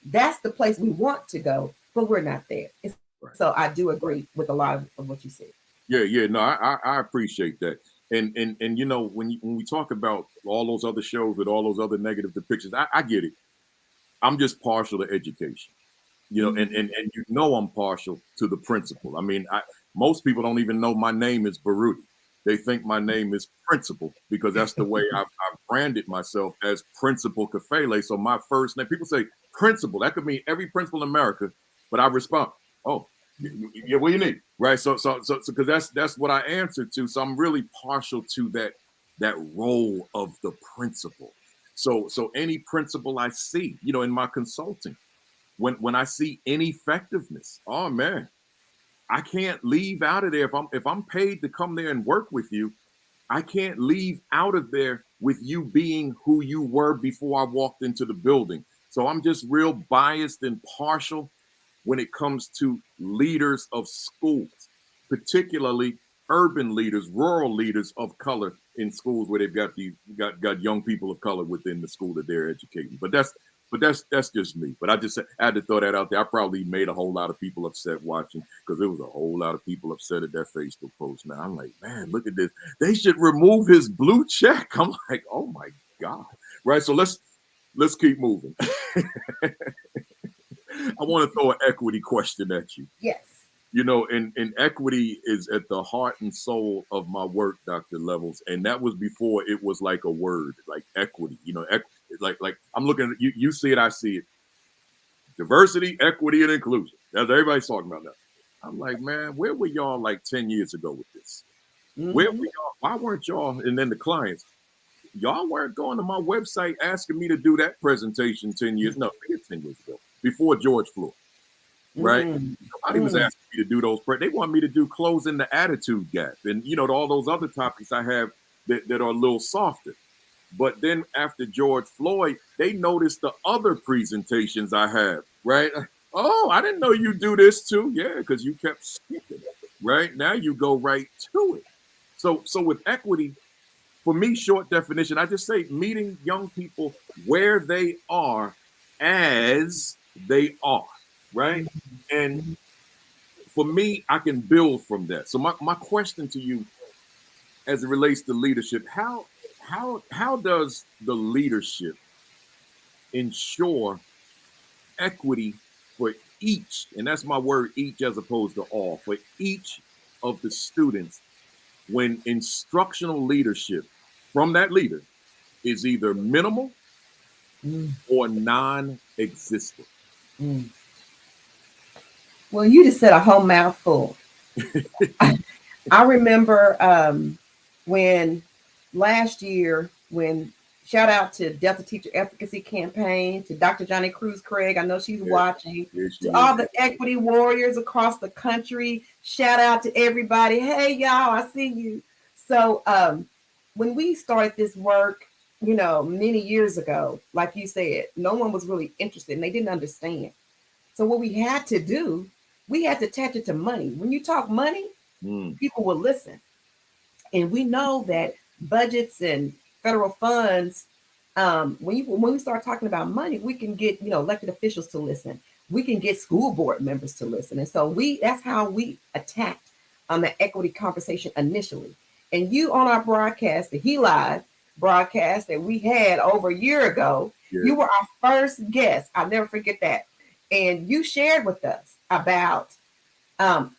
S3: That's the place we want to go, but we're not there. Right. So I do agree with a lot of what you said.
S2: Yeah. No, I appreciate that. And when we talk about all those other shows with all those other negative depictions, I get it. I'm just partial to education, mm-hmm. and I'm partial to the principal. I mean, most people don't even know my name is Baruti. They think my name is Principal because that's the way I've branded myself as Principal Kafele. So my first name, people say Principal. That could mean every principal in America, but I respond, "Oh, yeah, what do you need?" Right? So because that's what I answer to. So I'm really partial to that role of the principal. So any principal I see, in my consulting, when I see ineffectiveness, oh man, I can't leave out of there. If I'm paid to come there and work with you, I can't leave out of there with you being who you were before I walked into the building. So I'm just real biased and partial when it comes to leaders of schools, particularly urban leaders, rural leaders of color in schools where they've got young people of color within the school that they're educating. But that's just me. But I had to throw that out there. I probably made a whole lot of people upset watching because there was a whole lot of people upset at that Facebook post. Now I'm like, man, look at this. They should remove his blue check. I'm like, oh my God. Right. So let's keep moving. I want to throw an equity question at you.
S3: Yes.
S2: And equity is at the heart and soul of my work, Dr. Levels. And that was before it was like a word, like equity, like I'm looking at you see it, I see it. Diversity, equity, and inclusion. That's everybody's talking about that. I'm like, man, where were y'all like 10 years ago with this? Mm-hmm. Where were y'all? Why weren't y'all? And then the clients, y'all weren't going to my website asking me to do that presentation 10 years. No, 10 years ago, before George Floyd, right? Nobody was asking me to do those. They want me to do closing the attitude gap and, all those other topics I have that are a little softer. But then after George Floyd, they noticed the other presentations I have, right? Oh, I didn't know you do this too. Yeah, because you kept skipping, right? Now you go right to it. So with equity, for me, short definition, I just say meeting young people where they are as they are, right? And for me, I can build from that. So my question to you as it relates to leadership, how does the leadership ensure equity for each, and that's my word, each as opposed to all, for each of the students when instructional leadership from that leader is either minimal or non-existent?
S3: Well, you just said a whole mouthful. I remember when last year, shout out to Delta Teacher Efficacy Campaign, to Dr. Johnny Cruz Craig. I know she's watching. To all the equity warriors across the country. Shout out to everybody. Hey, y'all, I see you. So when we started this work, many years ago, like you said, no one was really interested and they didn't understand. So what we had to do, we had to attach it to money. When you talk money, people will listen. And we know that budgets and federal funds, when we start talking about money, we can get elected officials to listen. We can get school board members to listen. And so that's how we attacked on the equity conversation initially. And you on our broadcast, the He Live broadcast that we had over a year ago, you were our first guest. I'll never forget that. And you shared with us about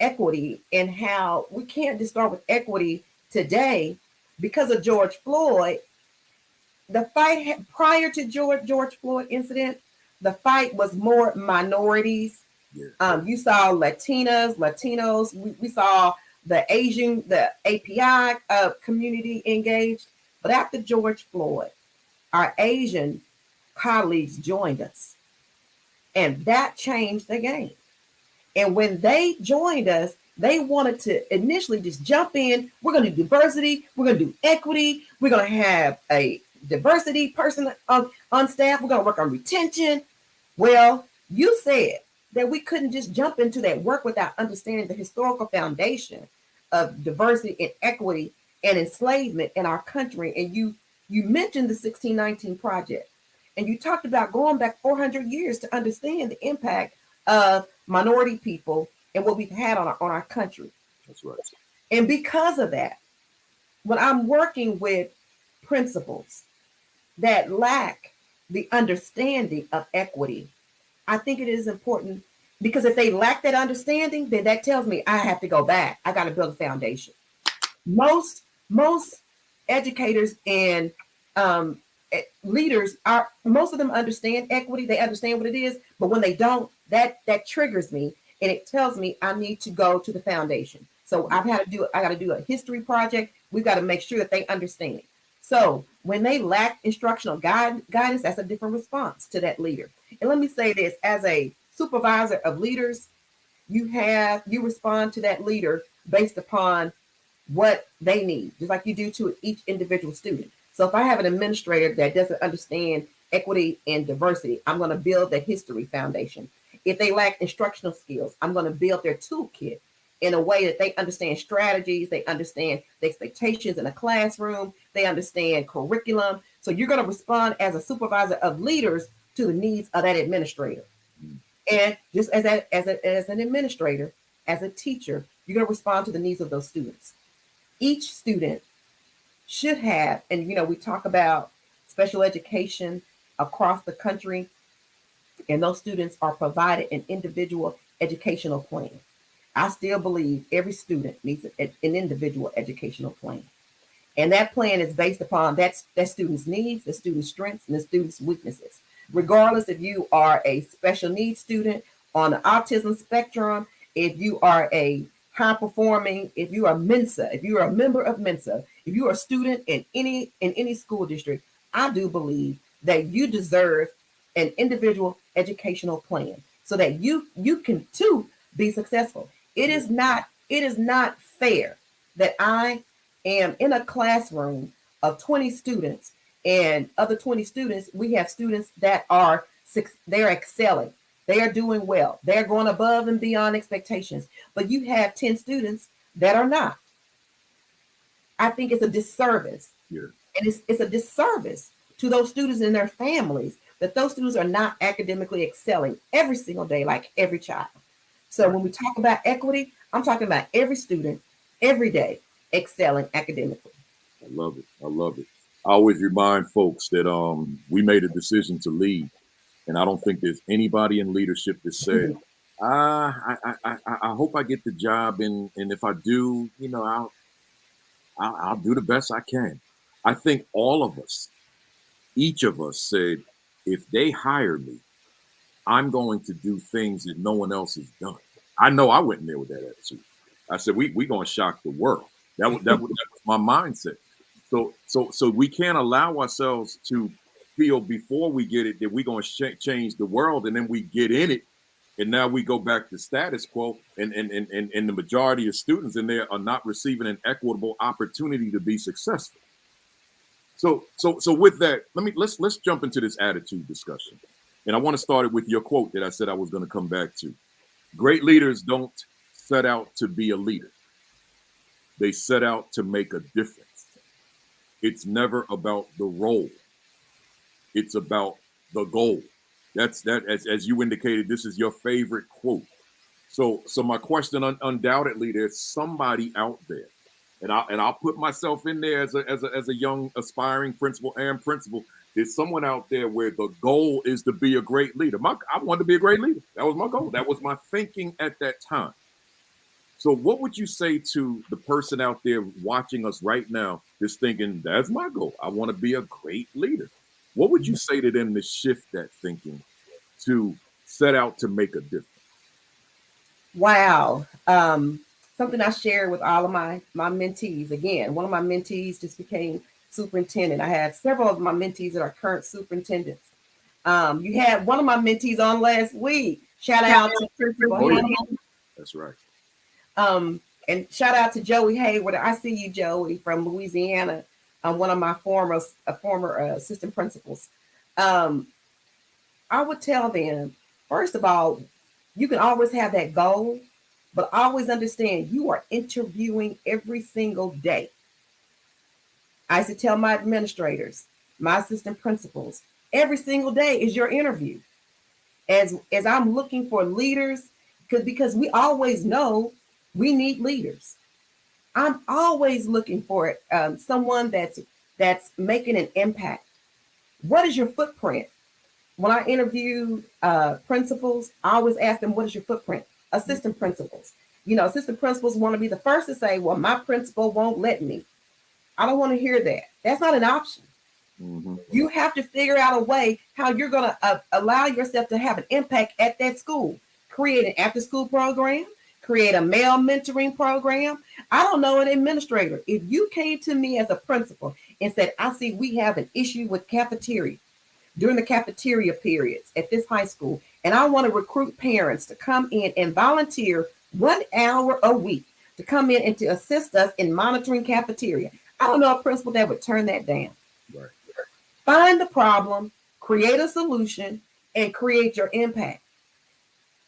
S3: equity and how we can't just start with equity today because of George Floyd. The fight prior to George Floyd incident, the fight was more minorities. You saw Latinos. We saw the Asian, the API community engaged. But after George Floyd, our Asian colleagues joined us. And that changed the game. And when they joined us, they wanted to initially just jump in. We're going to do diversity. We're going to do equity. We're going to have a diversity person on staff. We're going to work on retention. Well, you said that we couldn't just jump into that work without understanding the historical foundation of diversity and equity and enslavement in our country. And you mentioned the 1619 Project. And you talked about going back 400 years to understand the impact of minority people and what we've had on our country.
S2: That's right.
S3: And because of that, when I'm working with principals that lack the understanding of equity, I think it is important, because if they lack that understanding, then that tells me I have to go back. I got to build a foundation. Most educators and leaders most of them understand equity. They understand what it is, but when they don't, that triggers me and it tells me I need to go to the foundation. So I got to do a history project. We've got to make sure that they understand. So when they lack instructional guidance, that's a different response to that leader. And let me say this, as a supervisor of leaders, you respond to that leader based upon what they need, just like you do to each individual student. So if I have an administrator that doesn't understand equity and diversity, I'm going to build the history foundation. If they lack instructional skills, I'm going to build their toolkit in a way that they understand strategies, they understand the expectations in a classroom, they understand curriculum. So you're going to respond as a supervisor of leaders to the needs of that administrator. And just as an administrator, as a teacher, you're going to respond to the needs of those students. Each student should have, and we talk about special education across the country, and those students are provided an individual educational plan. I still believe every student needs an individual educational plan. And that plan is based upon that student's needs, the student's strengths, and the student's weaknesses. Regardless if you are a special needs student on the autism spectrum, if you are a high performing, if you are Mensa, if you are a member of Mensa, If you are a student in any school district, I do believe that you deserve an individual educational plan so that you can too be successful. It is not fair that I am in a classroom of 20 students, and other 20 students, we have students that are they're excelling. They are doing well. They're going above and beyond expectations. But you have 10 students that are not. I think it's a disservice.
S2: Yeah.
S3: And it's a disservice to those students and their families that those students are not academically excelling every single day like every child. So when we talk about equity, I'm talking about every student every day excelling academically.
S2: I love it. I love it. I always remind folks that we made a decision to lead, and I don't think there's anybody in leadership that said, I hope I get the job, and if I do, I'll do the best I can. I think all of us, each of us said, if they hire me, I'm going to do things that no one else has done. I know I went in there with that attitude. I said, we going to shock the world. That was my mindset. So we can't allow ourselves to feel before we get it that we're going to change the world, and then we get in it, and now we go back to status quo, and the majority of students in there are not receiving an equitable opportunity to be successful. So with that, let's jump into this attitude discussion. And I want to start it with your quote that I said I was going to come back to. Great leaders don't set out to be a leader. They set out to make a difference. It's never about the role. It's about the goal. That's as you indicated, this is your favorite quote. So my question, undoubtedly, there's somebody out there, and I'll put myself in there as a young aspiring principal. There's someone out there where the goal is to be a great leader. I wanted to be a great leader. That was my goal. That was my thinking at that time. So what would you say to the person out there watching us right now that's thinking, that's my goal, I want to be a great leader? What would you say to them to shift that thinking to set out to make a difference?
S3: Wow. Something I share with all of my mentees. Again, one of my mentees just became superintendent. I have several of my mentees that are current superintendents. You had one of my mentees on last week. Shout out to Principal Hannibal.
S2: That's right.
S3: And shout out to Joey Hayward. I see you, Joey, from Louisiana. One of my former assistant principals. I would tell them, first of all, you can always have that goal, but always understand you are interviewing every single day. I used to tell my administrators, my assistant principals, every single day is your interview. As I'm looking for leaders, because we always know we need leaders. I'm always looking for someone that's making an impact. What is your footprint? When I interview principals, I always ask them, what is your footprint? Assistant principals. Assistant principals want to be the first to say, well, my principal won't let me. I don't want to hear that. That's not an option. Mm-hmm. You have to figure out a way how you're going to allow yourself to have an impact at that school. Create an after-school program. Create a male mentoring program. I don't know an administrator. If you came to me as a principal and said, I see we have an issue with cafeteria during the cafeteria periods at this high school, and I want to recruit parents to come in and volunteer 1 hour a week to come in and to assist us in monitoring cafeteria. I don't know a principal that would turn that down. Right. Find the problem, create a solution, and create your impact.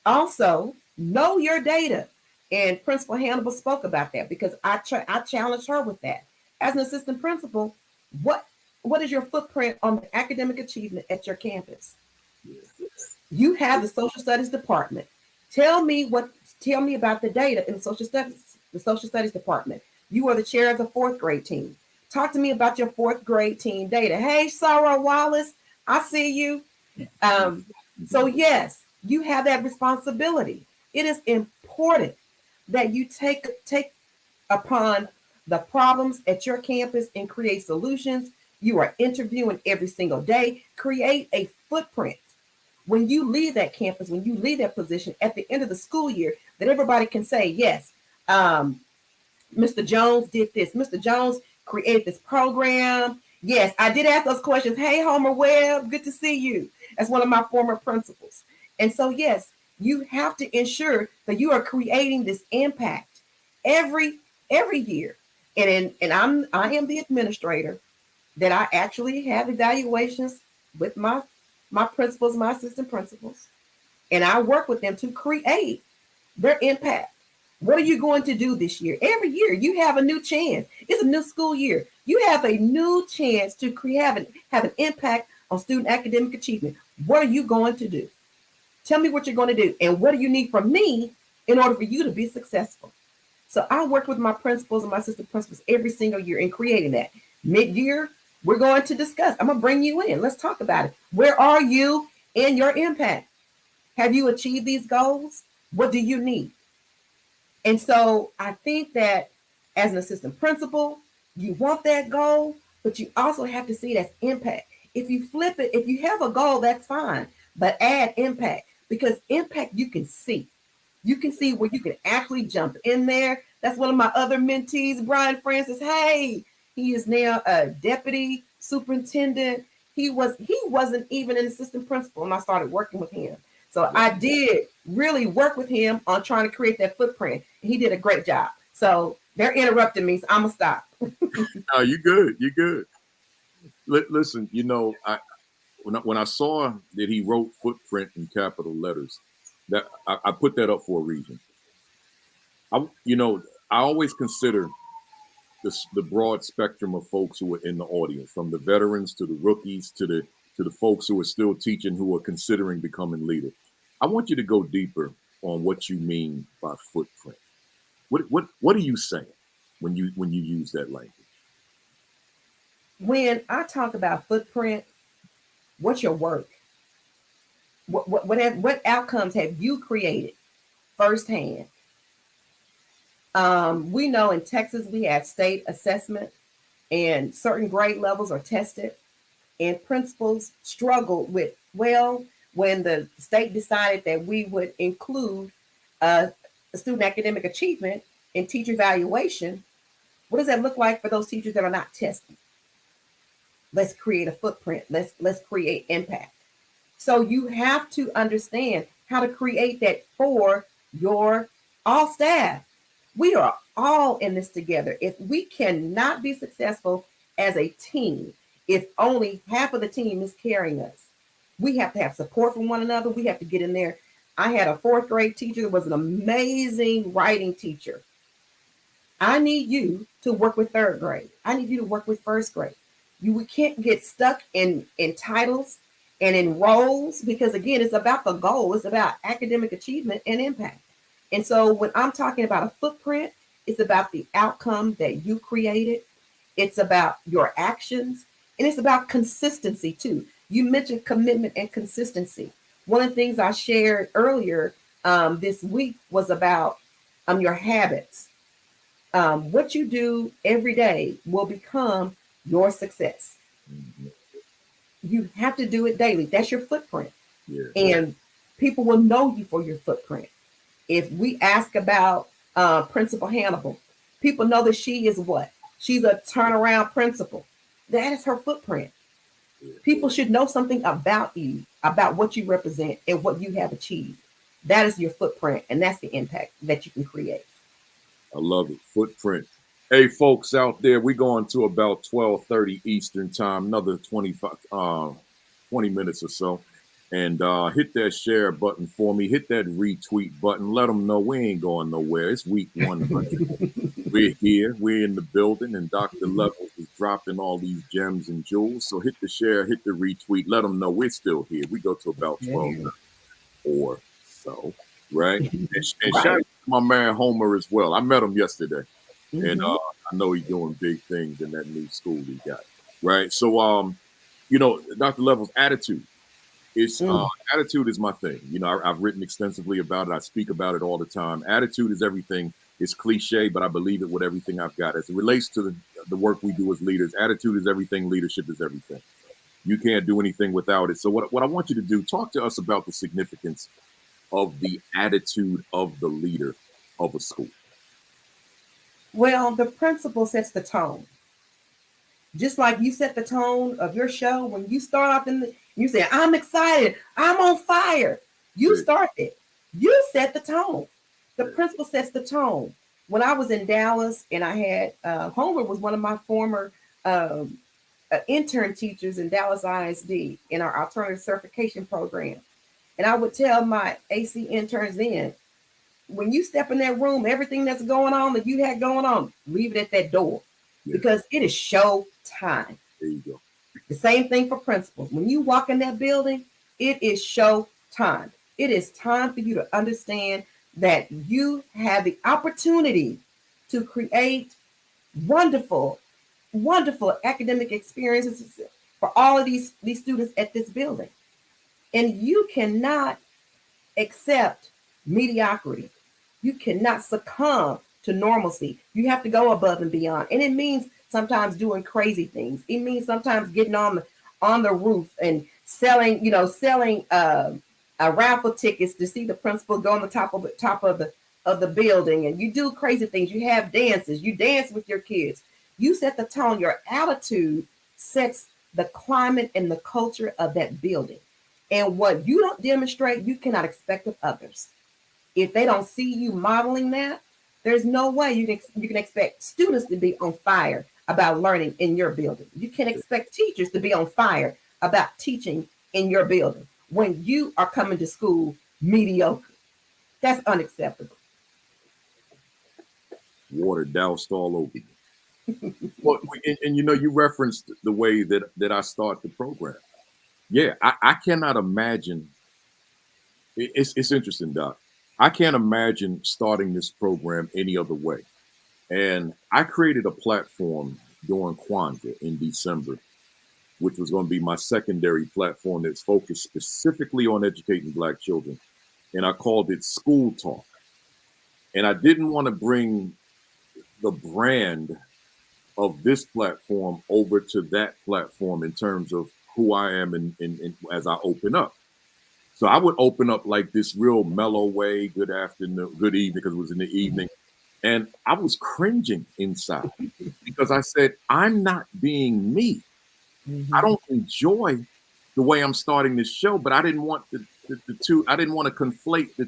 S3: Also, know your data. And Principal Hannibal spoke about that because I challenged her with that. As an assistant principal, what is your footprint on the academic achievement at your campus? You have the social studies department. Tell me about the data in the social studies department. You are the chair of the 4th grade team. Talk to me about your 4th grade team data. Hey, Sarah Wallace, I see you. So yes, you have that responsibility. It is important that you take upon the problems at your campus and create solutions. You are interviewing every single day. Create a footprint. When you leave that campus, when you leave that position at the end of the school year, that everybody can say, yes, Mr. Jones did this. Mr. Jones created this program. Yes, I did ask those questions. Hey, Homer Webb, good to see you. That's one of my former principals. And so, yes, you have to ensure that you are creating this impact every year. I am the administrator that I actually have evaluations with my principals, my assistant principals, and I work with them to create their impact. What are you going to do this year? Every year you have a new chance. It's a new school year. You have a new chance to have an impact on student academic achievement. What are you going to do? Tell me what you're going to do, and what do you need from me in order for you to be successful? So I work with my principals and my assistant principals every single year in creating that. Mid-year, we're going to discuss. I'm going to bring you in. Let's talk about it. Where are you in your impact? Have you achieved these goals? What do you need? And so I think that as an assistant principal, you want that goal, but you also have to see it as impact. If you flip it, if you have a goal, that's fine, but add impact, because impact you can see. You can see where you can actually jump in there. That's one of my other mentees, Brian Francis. Hey, he is now a deputy superintendent. He wasn't even an assistant principal when I started working with him. So I did really work with him on trying to create that footprint. He did a great job. So they're interrupting me, so I'm gonna stop.
S2: No, you good. You good. Listen, you know, when I saw that he wrote footprint in capital letters, that I put that up for a reason. I always consider the broad spectrum of folks who are in the audience, from the veterans to the rookies to the folks who are still teaching, who are considering becoming leaders. I want you to go deeper on what you mean by footprint. What are you saying when you use that language?
S3: When I talk about footprint, what's your work? What outcomes have you created firsthand? We know in Texas we have state assessment, and certain grade levels are tested, and principals struggled with, well, when the state decided that we would include student academic achievement in teacher evaluation, what does that look like for those teachers that are not tested? Let's create a footprint. Let's create impact. So you have to understand how to create that for your all staff. We are all in this together. If we cannot be successful as a team, if only half of the team is carrying us, we have to have support from one another. We have to get in there. I had a fourth grade teacher that was an amazing writing teacher. I need you to work with third grade. I need you to work with first grade. We can't get stuck in titles and in roles, because again, it's about the goal. It's about academic achievement and impact. And so when I'm talking about a footprint, it's about the outcome that you created. It's about your actions, and it's about consistency too. You mentioned commitment and consistency. One of the things I shared earlier this week was about your habits. What you do every day will become your success.
S2: Mm-hmm.
S3: You have to do it daily. That's your footprint.
S2: Yeah.
S3: And people will know you for your footprint. If we ask about Principal Hannibal, people know that she is what? She's a turnaround principal. That is her footprint. People should know something about you, about what you represent and what you have achieved. That is your footprint, and that's the impact that you can create.
S2: I love it. Footprint. Hey, folks out there, we're going to about 12:30 Eastern time, another 20 minutes or so. And hit that share button for me. Hit that retweet button. Let them know we ain't going nowhere. It's week 100. We're here. We're in the building. And Dr. Levels is dropping all these gems and jewels. So hit the share, hit the retweet. Let them know we're still here. We go to about 12 or so. Right? And shout out to my man Homer as well. I met him yesterday. Mm-hmm. And I know he's doing big things in that new school he got. Right? So, Dr. Levels' attitude. Attitude is my thing. I've written extensively about it. I speak about it all the time. Attitude is everything. It's cliche, but I believe it with everything I've got. As it relates to the work we do as leaders, attitude is everything. Leadership is everything. You can't do anything without it. So what I want you to do, talk to us about the significance of the attitude of the leader of a school.
S3: Well, the principal sets the tone. Just like you set the tone of your show when you start off you say, I'm excited, I'm on fire. You started. You set the tone. The principal sets the tone. When I was in Dallas and I had Homer was one of my former intern teachers in Dallas ISD in our alternative certification program. And I would tell my AC interns then, when you step in that room, everything that's going on that you had going on, leave it at that door because it is show time.
S2: There you go.
S3: The same thing for principals. When you walk in that building, it is show time. It is time for you to understand that you have the opportunity to create wonderful, wonderful academic experiences for all of these students at this building. And you cannot accept mediocrity. You cannot succumb to normalcy. You have to go above and beyond. And it means sometimes doing crazy things. It means sometimes getting on the roof and selling raffle tickets to see the principal go on the top of the building. And you do crazy things. You have dances. You dance with your kids. You set the tone. Your attitude sets the climate and the culture of that building. And what you don't demonstrate, you cannot expect of others. If they don't see you modeling that, there's no way you can expect students to be on fire about learning in your building. You can expect teachers to be on fire about teaching in your building when you are coming to school mediocre. That's unacceptable.
S2: Water doused all over you. Well, and you referenced the way that I start the program. Yeah, I cannot imagine. It's interesting, Doc. I can't imagine starting this program any other way. And I created a platform during Kwanzaa in December, which was going to be my secondary platform that's focused specifically on educating Black children. And I called it School Talk. And I didn't want to bring the brand of this platform over to that platform in terms of who I am and as I open up. So I would open up like this real mellow way, good afternoon, good evening, because it was in the evening. And I was cringing inside because I said, I'm not being me. Mm-hmm. I don't enjoy the way I'm starting this show, but I didn't want the two, I didn't want to conflate the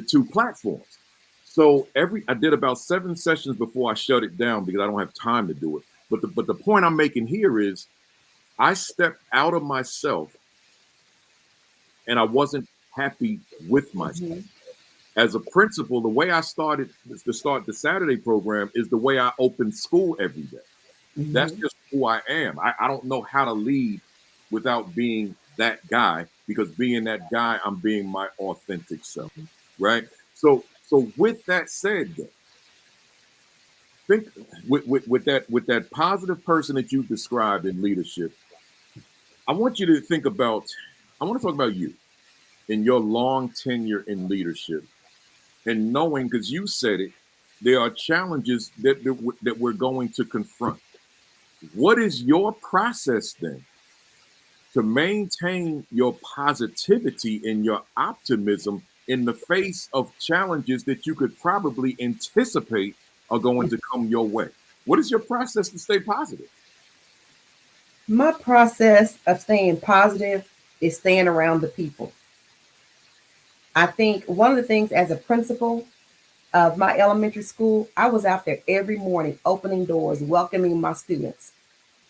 S2: two platforms. So I did about 7 sessions before I shut it down because I don't have time to do it. But the point I'm making here is I stepped out of myself and I wasn't happy with myself. Mm-hmm. As a principal, the way I started to start the Saturday program is the way I open school every day. Mm-hmm. That's just who I am. I don't know how to lead without being that guy, because being that guy, I'm being my authentic self, right? So with that said, think with that positive person that you described in leadership, I want you to think about, I want to talk about you in your long tenure in leadership and knowing, because you said it, there are challenges that we're going to confront. What is your process then to maintain your positivity and your optimism in the face of challenges that you could probably anticipate are going to come your way? What is your process to stay positive?
S3: My process of staying positive is staying around the people. I think one of the things as a principal of my elementary school, I was out there every morning opening doors, welcoming my students.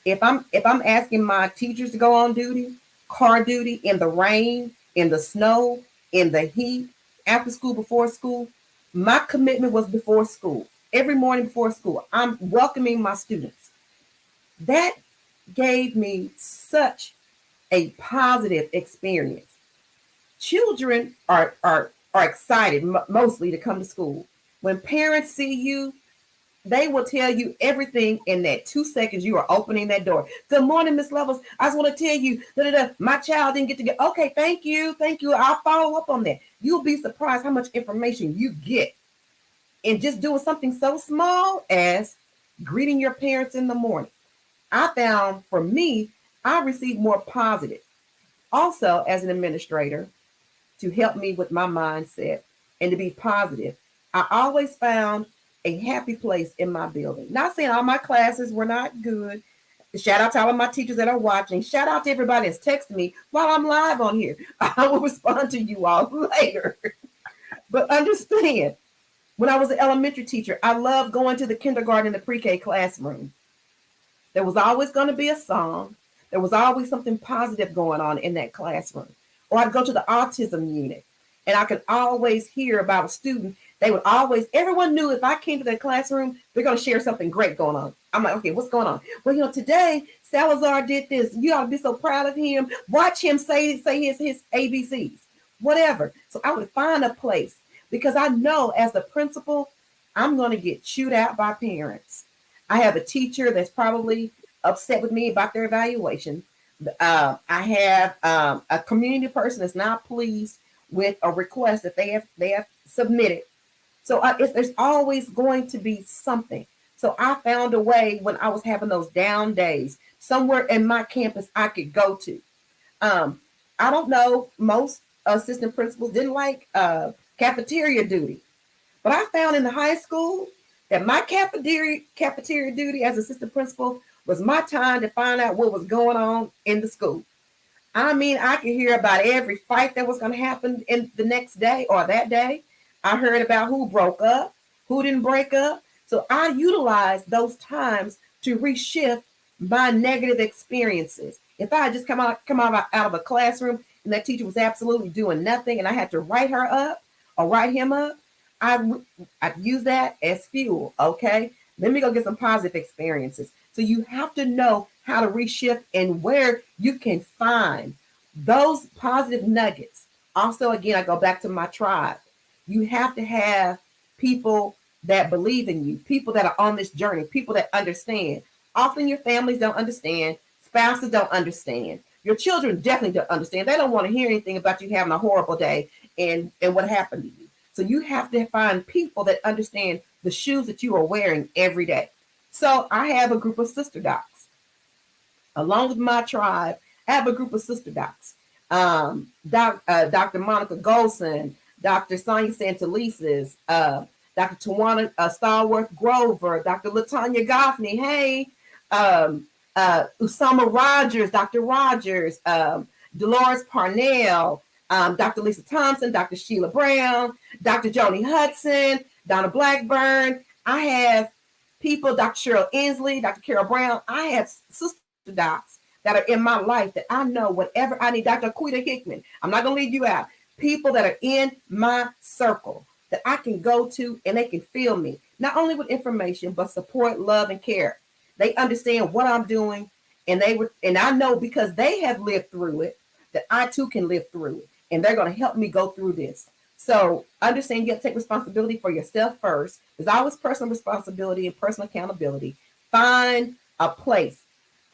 S3: If I'm asking my teachers to go on duty, car duty, in the rain, in the snow, in the heat, after school, before school, my commitment was before school. Every morning before school, I'm welcoming my students. That gave me such a positive experience. Children are excited mostly to come to school. When parents see you, they will tell you everything in that 2 seconds you are opening that door. Good morning, Miss Levels. I just want to tell you, my child didn't get to get. Okay, thank you. I'll follow up on that. You'll be surprised how much information you get in just doing something so small as greeting your parents in the morning. I found for me, I received more positive. Also, as an administrator, to help me with my mindset and to be positive, I always found a happy place in my building. Not saying all my classes were not good. Shout out to all of my teachers that are watching. Shout out to everybody that's texting me while I'm live on here. I will respond to you all later. But understand, when I was an elementary teacher, I loved going to the kindergarten and the pre-K classroom. There was always going to be a song. There was always something positive going on in that classroom. Or I'd go to the autism unit and I could always hear about a student. They would always, everyone knew if I came to that classroom, they're going to share something great going on. I'm like, okay, what's going on? Well, today Salazar did this. You ought to be so proud of him. Watch him say his ABCs, whatever. So I would find a place because I know as the principal, I'm going to get chewed out by parents. I have a teacher that's probably upset with me about their evaluation. I have a community person that's not pleased with a request that they have submitted. So there's always going to be something. So I found a way when I was having those down days, somewhere in my campus I could go to. I don't know, most assistant principals didn't like cafeteria duty. But I found in the high school that my cafeteria duty as assistant principal was my time to find out what was going on in the school. I mean, I could hear about every fight that was going to happen in the next day or that day. I heard about who broke up, who didn't break up. So I utilized those times to reshift my negative experiences. If I had just come out of a classroom and that teacher was absolutely doing nothing and I had to write her up or write him up, I'd use that as fuel. Okay, let me go get some positive experiences. So you have to know how to reshift and where you can find those positive nuggets. Also, again, I go back to my tribe. You have to have people that believe in you, people that are on this journey, people that understand. Often your families don't understand, spouses don't understand. Your children definitely don't understand. They don't want to hear anything about you having a horrible day and what happened to you. So you have to find people that understand the shoes that you are wearing every day. So I have a group of sister docs. Along with my tribe, I have a group of sister docs. Dr. Monica Golson, Dr. Sonia Santelises, Dr. Tawana Starworth Grover, Dr. Latanya Goffney, hey, Usama Rogers, Dr. Rogers, Dolores Parnell, Dr. Lisa Thompson, Dr. Sheila Brown, Dr. Joni Hudson, Donna Blackburn. I have people, Dr. Cheryl Inslee, Dr. Carol Brown. I have sister docs that are in my life that I know whatever I need. Dr. Quita Hickman, I'm not going to leave you out. People that are in my circle that I can go to and they can feel me, not only with information, but support, love, and care. They understand what I'm doing, and I know because they have lived through it that I too can live through it, and they're going to help me go through this. So understand you have to take responsibility for yourself first. There's always personal responsibility and personal accountability. Find a place.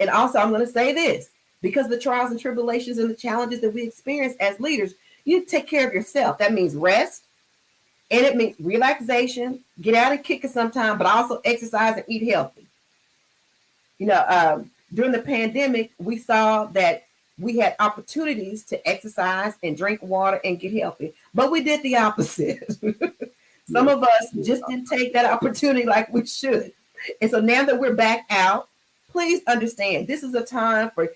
S3: And also, I'm going to say this, because of the trials and tribulations and the challenges that we experience as leaders, you need to take care of yourself. That means rest, and it means relaxation, get out and kick it sometime, but also exercise and eat healthy. During the pandemic, we saw that we had opportunities to exercise and drink water and get healthy, but we did the opposite. Some of us just didn't take that opportunity like we should. And so now that we're back out, please understand this is a time for,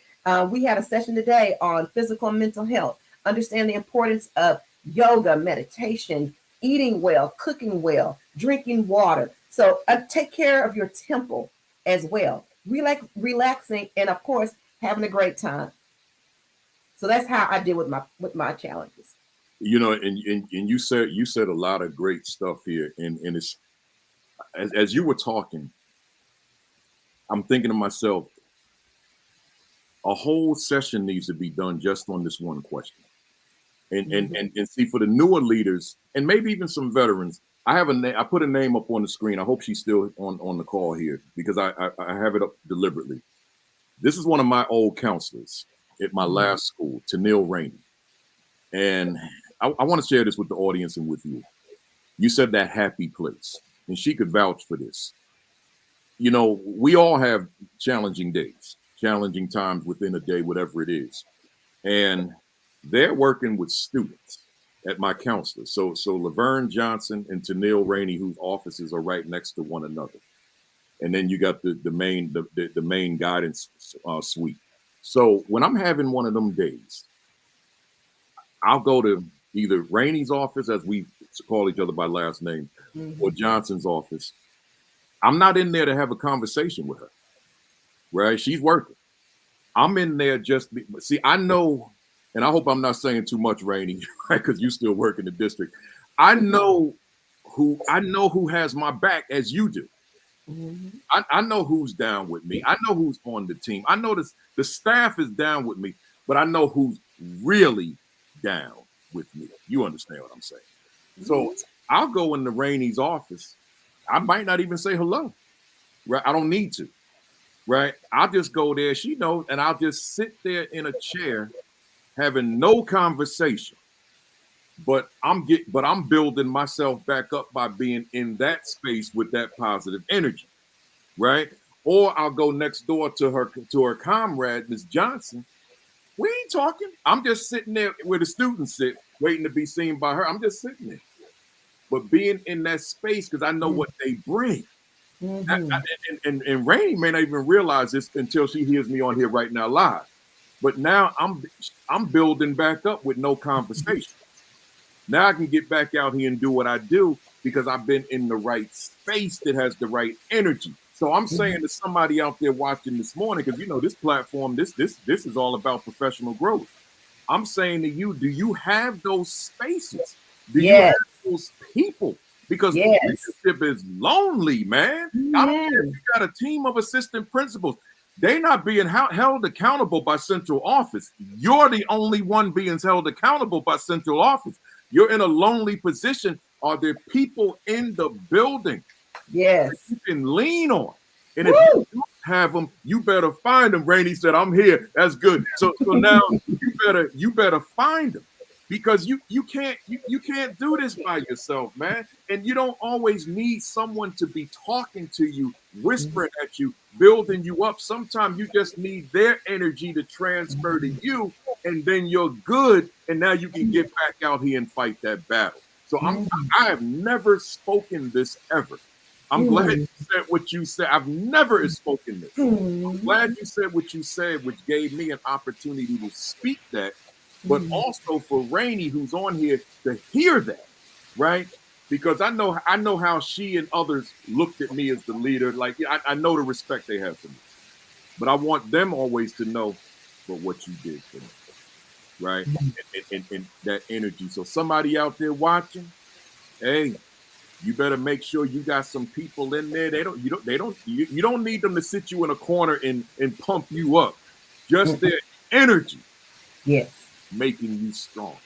S3: we had a session today on physical and mental health. Understand the importance of yoga, meditation, eating well, cooking well, drinking water. So take care of your temple as well. Relaxing, and of course, having a great time. So that's how I deal with my challenges.
S2: And you said a lot of great stuff here, and it's as you were talking, I'm thinking to myself, a whole session needs to be done just on this one question. And see, for the newer leaders and maybe even some veterans, I put a name up on the screen. I hope she's still on the call here because I have it up deliberately. This is one of my old counselors at my last school, Tanil Rainey. And I want to share this with the audience and with you. You said that happy place, and she could vouch for this. We all have challenging days, challenging times within a day, whatever it is. And they're working with students at my counselor. So Laverne Johnson and Tennille Rainey, whose offices are right next to one another. And then you got the main guidance suite. So when I'm having one of them days, I'll go to either Rainey's office, as we call each other by last name, or Johnson's office. I'm not in there to have a conversation with her, right? She's working. I'm in there see, I know, and I hope I'm not saying too much, Rainey, right? Because you still work in the district. I know who has my back as you do. I know who's down with me. I know who's on the team. I know the staff is down with me, but I know who's really down with me. You understand what I'm saying? So I'll go into Rainey's office. I might not even say hello, right? I don't need to, right? I'll just go there. She knows, and I'll just sit there in a chair having no conversation. But I'm building myself back up by being in that space with that positive energy, right? Or I'll go next door to her comrade, Miss Johnson. We ain't talking. I'm just sitting there where the students sit, waiting to be seen by her. I'm just sitting there. But being in that space, because I know what they bring. And Rainey may not even realize this until she hears me on here right now live. But now I'm building back up with no conversation. Now I can get back out here and do what I do because I've been in the right space that has the right energy. So I'm saying to somebody out there watching this morning, because this platform, this is all about professional growth. I'm saying to you, do you have those spaces? Do you have those people? Because leadership is lonely, man. I don't care if you got a team of assistant principals. They're not being held accountable by central office. You're the only one being held accountable by central office. You're in a lonely position. Are there people in the building that you can lean on? And if you don't have them, you better find them. Rainey said, "I'm here." That's good. So now you better find them, because you can't do this by yourself, man. And you don't always need someone to be talking to you, whispering at you, building you up. Sometimes you just need their energy to transfer to you, and then you're good. And now you can get back out here and fight that battle. So I have never spoken this ever. I'm glad you said what you said. I've never spoken this. I'm glad you said what you said, which gave me an opportunity to speak that, but also for Rainey, who's on here, to hear that, right? Because I know how she and others looked at me as the leader. Like, I know the respect they have for me, but I want them always to know but what you did for them, right? And that energy. So somebody out there watching, hey, you better make sure you got some people in there. You don't need them to sit you in a corner and pump you up. Just their energy, making you strong.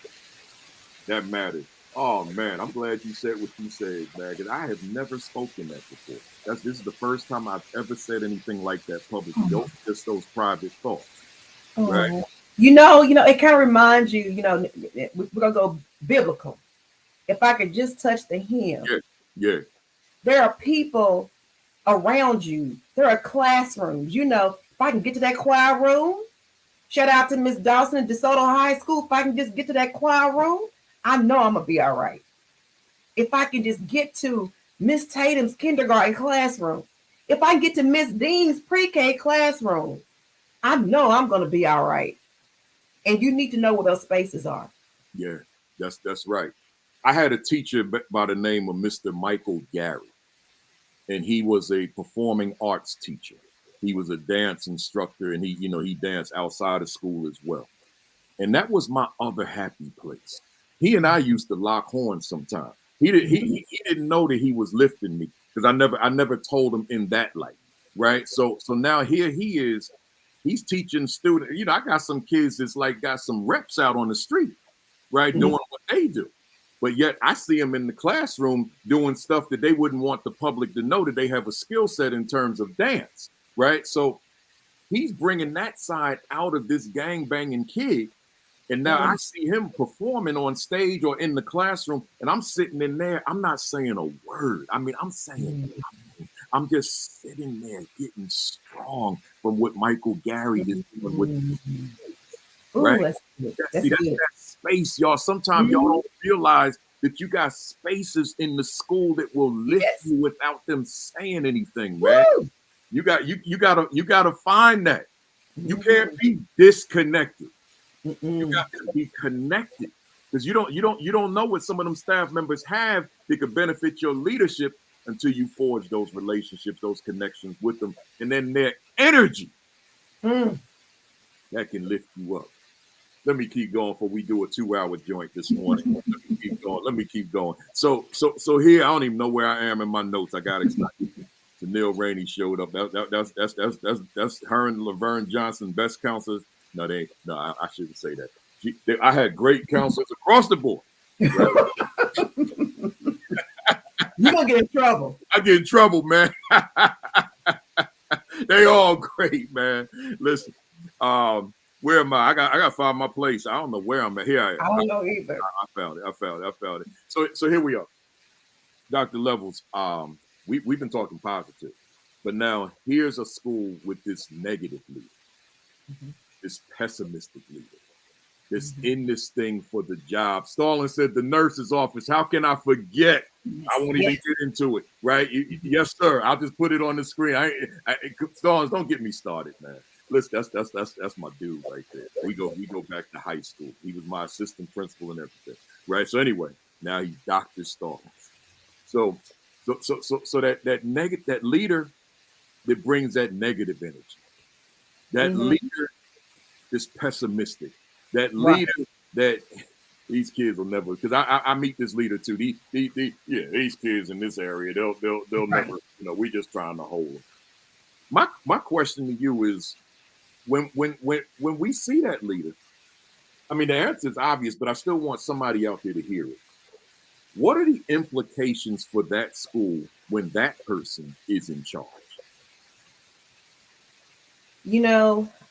S2: That matters. Oh man, I'm glad you said what you said, man. Because I have never spoken that before. This is the first time I've ever said anything like that publicly. Just those private thoughts, right?
S3: It kind of reminds you. We're gonna go biblical. If I could just touch the hem.
S2: Yeah.
S3: There are people around you. There are classrooms. If I can get to that choir room, shout out to Miss Dawson at DeSoto High School. If I can just get to that choir room, I know I'm gonna be all right. If I can just get to Miss Tatum's kindergarten classroom, if I can get to Miss Dean's pre-K classroom, I know I'm gonna be all right. And you need to know where those spaces are.
S2: Yeah, that's right. I had a teacher by the name of Mr. Michael Gary, and he was a performing arts teacher. He was a dance instructor, and he danced outside of school as well. And that was my other happy place. He and I used to lock horns sometimes. He didn't know that he was lifting me, because I never told him in that light, right? So now here he is. He's teaching students. I got some kids that's like got some reps out on the street, right, doing what they do. But yet I see them in the classroom doing stuff that they wouldn't want the public to know that they have a skill set in terms of dance, right? So he's bringing that side out of this gang-banging kid. And now I see him performing on stage or in the classroom, and I'm sitting in there. I'm not saying a word. I mean, I'm I'm just sitting there getting strong from what Michael Gary is doing with right? That's that space, y'all. Sometimes y'all don't realize that you got spaces in the school that will lift
S3: Yes.
S2: you without them saying anything, man.
S3: Woo!
S2: You gotta find that. You can't
S3: Mhm.
S2: be disconnected. You
S3: Mm-mm.
S2: got to be connected because you don't know what some of them staff members have that could benefit your leadership until you forge those relationships, those connections with them, and then their energy
S3: Mm.
S2: that can lift you up. Let me keep going before we do a 2-hour joint this morning. Let me keep going. Let me keep going. So here I don't even know where I am in my notes. I got excited. So Neil Rainey showed up. That's her and Laverne Johnson, best counselors. No, they no, I shouldn't say that. I had great counselors across the board. Right?
S3: You're gonna get in trouble.
S2: I get in trouble, man. They all great, man. Listen, where am I? I got to find my place. I don't know where I'm at. Here I am.
S3: I don't know either.
S2: I found it. So here we are. Dr. Levels, we've been talking positive, but now here's a school with this negative leader, this pessimistic leader, this in this thing for the job. Stalin said the nurse's office. How can I forget? I won't even get into it, right? Yes, sir. I'll just put it on the screen. Stallings, don't get me started, man. Listen, that's my dude right there. We go back to high school. He was my assistant principal and everything, right? So anyway, now he's Dr. Stallings. So that leader that brings that negative energy, that leader that's pessimistic, that leader that these kids will never, because I meet this leader too. These kids in this area, they'll never, we just trying to hold them. My question to you is, when we see that leader, I mean the answer is obvious, but I still want somebody out there to hear it. What are the implications for that school when that person is in charge?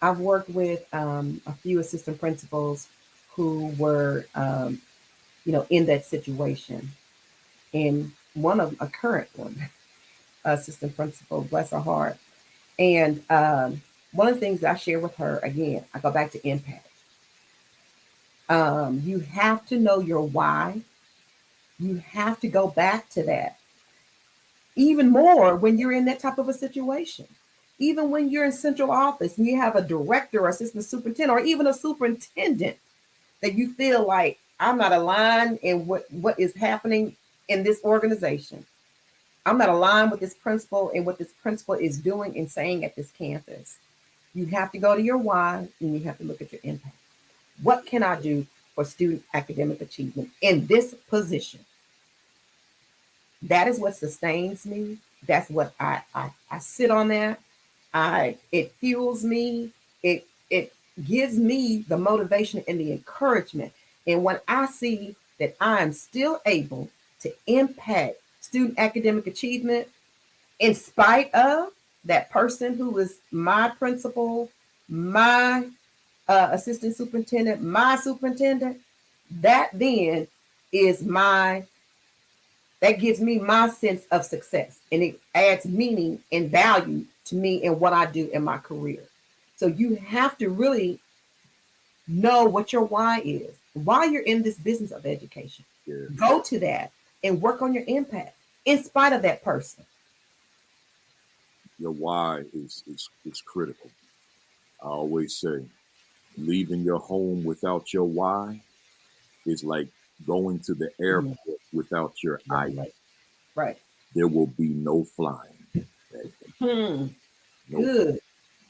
S3: I've worked with a few assistant principals who were, in that situation. And a current one, assistant principal, bless her heart. And one of the things that I share with her, again, I go back to impact. You have to know your why. You have to go back to that. Even more when you're in that type of a situation. Even when you're in central office and you have a director or assistant superintendent or even a superintendent that you feel like I'm not aligned in what is happening in this organization. I'm not aligned with this principal and what this principal is doing and saying at this campus. You have to go to your why and you have to look at your impact. What can I do for student academic achievement in this position? That is what sustains me. That's what I sit on that. It fuels me. It gives me the motivation and the encouragement. And when I see that I am still able to impact student academic achievement in spite of that person who is my principal, my assistant superintendent, my superintendent, that then is that gives me my sense of success and it adds meaning and value to me and what I do in my career. So you have to really know what your why is, why you're in this business of education.
S2: Yeah.
S3: Go to that and work on your impact in spite of that person.
S2: Your why is critical. I always say, leaving your home without your why is like going to the airport without your ID.
S3: Right.
S2: There will be no flying.
S3: Good.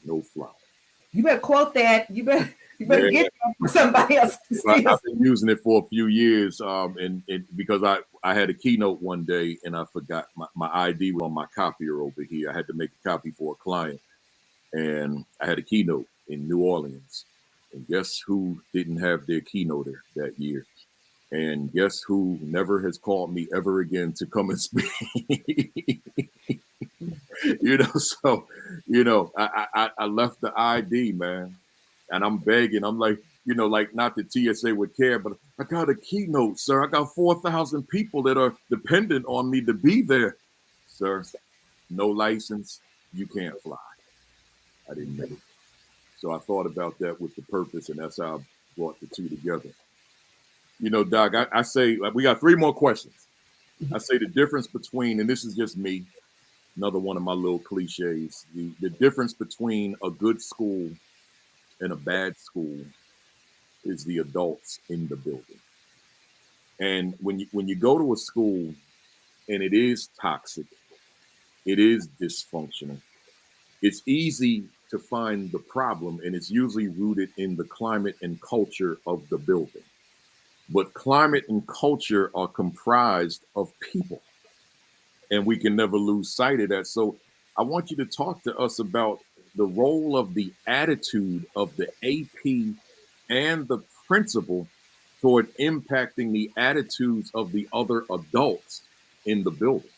S2: No flying.
S3: You better quote that. You better get that for somebody else to steal.
S2: I've been using it for a few years, and because I had a keynote one day and I forgot my ID was on my copier over here. I had to make a copy for a client, and I had a keynote in New Orleans. And guess who didn't have their keynoter that year? And guess who never has called me ever again to come and speak? So I left the ID, man, and I'm begging. I'm like, like not the TSA would care, but I got a keynote, sir. I got 4,000 people that are dependent on me to be there, sir. No license, you can't fly. I didn't make it. So I thought about that with the purpose, and that's how I brought the two together. Doc, I say we got 3 more questions. I say the difference between, and this is just me, another one of my little cliches, the difference between a good school and a bad school is the adults in the building. And when you go to a school and it is toxic, it is dysfunctional, it's easy to find the problem, and it's usually rooted in the climate and culture of the building. But climate and culture are comprised of people, and we can never lose sight of that. So I want you to talk to us about the role of the attitude of the AP and the principal toward impacting the attitudes of the other adults in the building.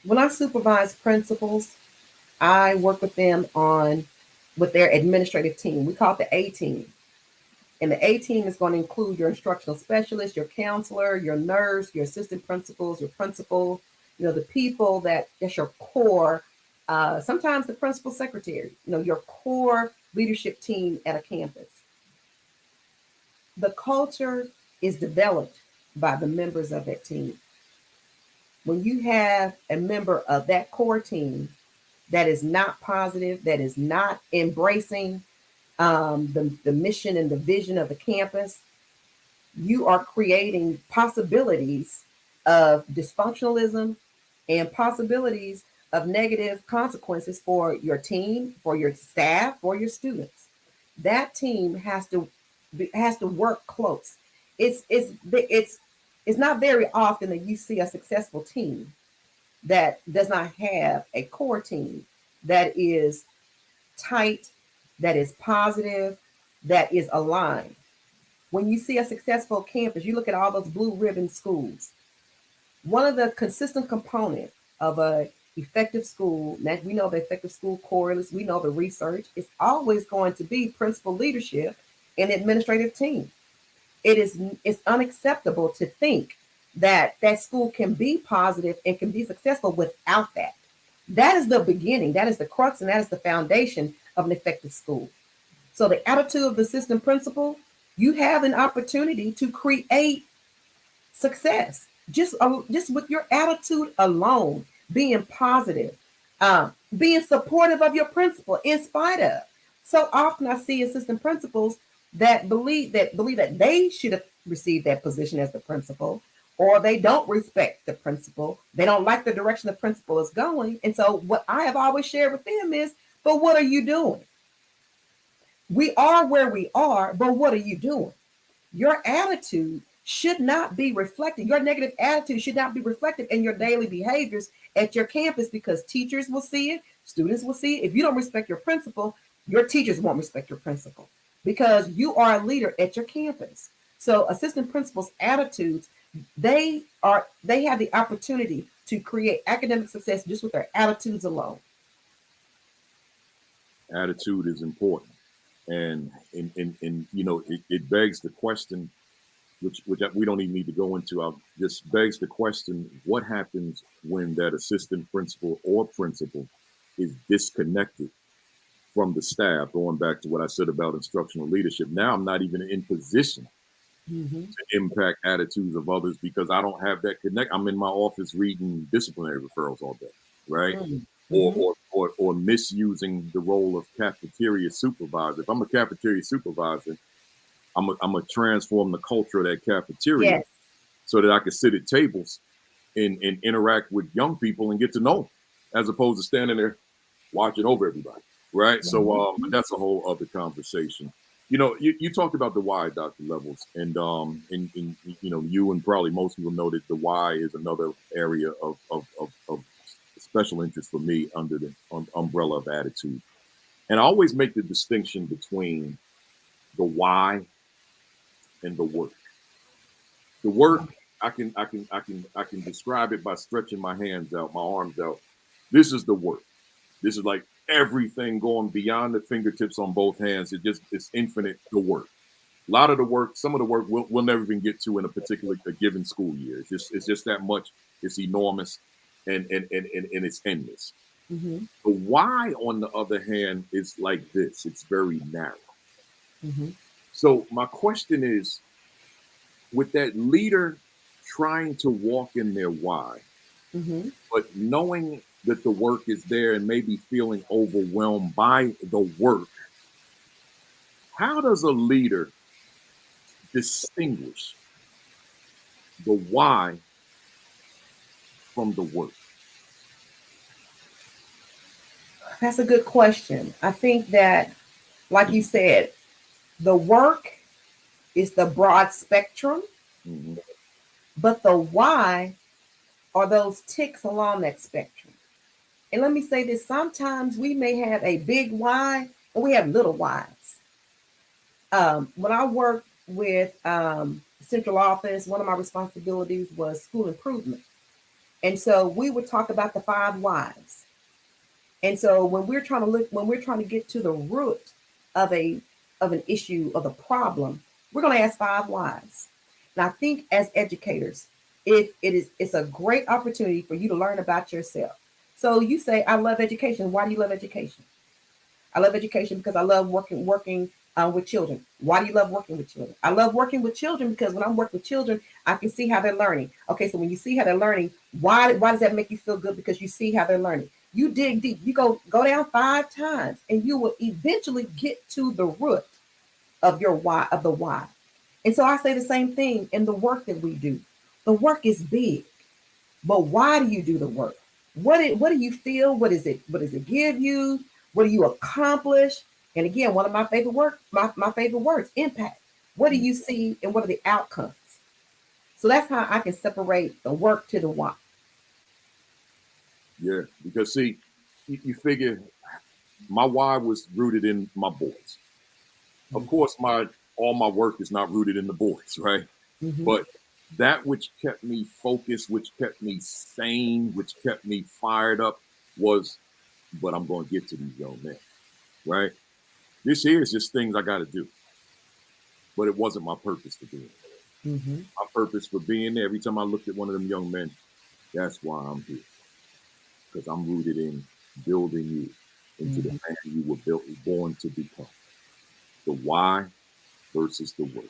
S3: When I supervise principals, I work with them with their administrative team. We call it the A team. And the A team is going to include your instructional specialist, your counselor, your nurse, your assistant principals, your principal, the people that's your core. Sometimes the principal secretary, your core leadership team at a campus. The culture is developed by the members of that team. When you have a member of that core team that is not positive, that is not embracing the mission and the vision of the campus, you are creating possibilities of dysfunctionalism and possibilities of negative consequences for your team, for your staff, for your students. That team has to work close. It's not very often that you see a successful team that does not have a core team that is tight, that is positive, that is aligned. When you see a successful campus, you look at all those blue ribbon schools. One of the consistent components of a effective school, that we know the effective school correlates, we know the research, is always going to be principal leadership and administrative team. It's unacceptable to think that school can be positive and can be successful without that. That is the beginning, that is the crux, and that is the foundation of an effective school. So the attitude of the assistant principal, you have an opportunity to create success just with your attitude alone, being positive, being supportive of your principal in spite of. So often I see assistant principals that believe that they should have received that position as the principal, or they don't respect the principal. They don't like the direction the principal is going. And so what I have always shared with them is, but what are you doing? We are where we are, but what are you doing? Your attitude should not be reflected. Your negative attitude should not be reflected in your daily behaviors at your campus, because teachers will see it, students will see it. If you don't respect your principal, your teachers won't respect your principal, because you are a leader at your campus. So assistant principals' attitudes, they have the opportunity to create academic success just with their attitudes alone.
S2: Attitude is important. And it begs the question, which we don't even need to go into. Just begs the question: what happens when that assistant principal or principal is disconnected from the staff? Going back to what I said about instructional leadership, now I'm not even in position to impact attitudes of others because I don't have that connect. I'm in my office reading disciplinary referrals all day, right? Or misusing the role of cafeteria supervisor. If I'm a cafeteria supervisor, I'm gonna transform the culture of that cafeteria so that I can sit at tables and interact with young people and get to know them, as opposed to standing there watching over everybody, right? So but that's a whole other conversation. You talked about the why, Dr. Levels, and you and probably most people know that the why is another area of special interest for me under the umbrella of attitude. And I always make the distinction between the why and the work. The work, I can describe it by stretching my hands out, my arms out. This is the work. This is like everything going beyond the fingertips on both hands. It's infinite, the work. A lot of the work, some of the work we'll never even get to in a given school year. It's just that much. It's enormous and it's endless. The why, on the other hand, is like this. It's very narrow. So my question is, with that leader trying to walk in their why,
S3: Mm-hmm.
S2: but knowing that the work is there and maybe feeling overwhelmed by the work, how does a leader distinguish the why from the work?
S3: That's a good question. I think that, like you said, the work is the broad spectrum,
S2: Mhm.
S3: but the why are those ticks along that spectrum. And let me say this, sometimes we may have a big why and we have little whys. When I worked with central office, one of my responsibilities was school improvement. And so we would talk about the 5 whys. And so when we're trying to get to the root of an issue or the problem, we're going to ask 5 whys. And I think as educators, it's a great opportunity for you to learn about yourself. So you say, I love education. Why do you love education? I love education because I love working with children. Why do you love working with children? I love working with children because when I'm working with children, I can see how they're learning. Okay, so when you see how they're learning, why does that make you feel good? Because you see how they're learning. You dig deep. You go down 5 times, and you will eventually get to the root of your why of the why. And so I say the same thing in the work that we do. The work is big. But why do you do the work? What do you feel? What does it give you? What do you accomplish? And again, one of my favorite words, impact. What do you see and what are the outcomes? So that's how I can separate the work to the why.
S2: Yeah, because see, you figure my why was rooted in my boys. Of course, my all my work is not rooted in the boys, right?
S3: Mm-hmm.
S2: But that which kept me focused, which kept me sane, which kept me fired up was, but I'm going to get to these young men, right? This here is just things I got to do, but it wasn't my purpose for being there.
S3: Mm-hmm.
S2: My purpose for being there, every time I looked at one of them young men, that's why I'm here, because I'm rooted in building you into the
S3: Mm-hmm.
S2: man you were built, born to become. The why versus the work,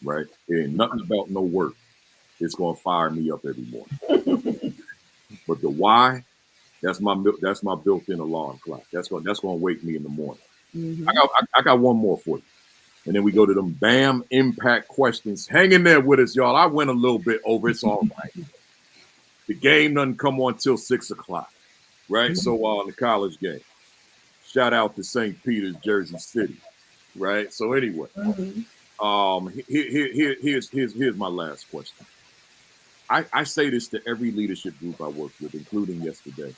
S2: right? And nothing about no work. It's going to fire me up every morning. But the why, that's my built-in alarm clock. That's going to wake me in the morning.
S3: Mm-hmm.
S2: I got one more for you, and then we go to them BAM impact questions. Hang in there with us, y'all. I went a little bit over. It's all right. The game doesn't come on till 6 o'clock, right? So the college game. Shout out to St. Peter's, Jersey City, right? So anyway,
S3: Mm-hmm.
S2: here's my last question. I say this to every leadership group I work with, including yesterday.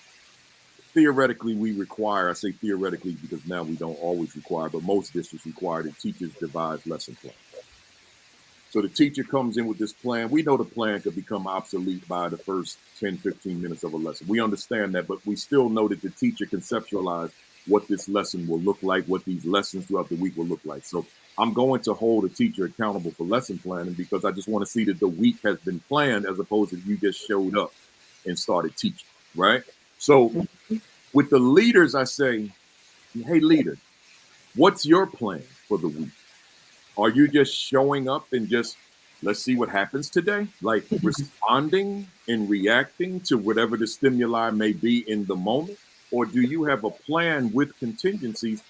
S2: Theoretically, we require, I say theoretically because now we don't always require, but most districts require that teachers devise lesson plans. So the teacher comes in with this plan. We know the plan could become obsolete by the first 10, 15 minutes of a lesson. We understand that, but we still know that the teacher conceptualized what this lesson will look like, what these lessons throughout the week will look like. So I'm going to hold a teacher accountable for lesson planning because I just want to see that the week has been planned as opposed to you just showed up and started teaching, right? So with the leaders, I say, hey, leader, what's your plan for the week? Are you just showing up and just let's see what happens today? Like responding and reacting to whatever the stimuli may be in the moment? Or do you have a plan with contingencies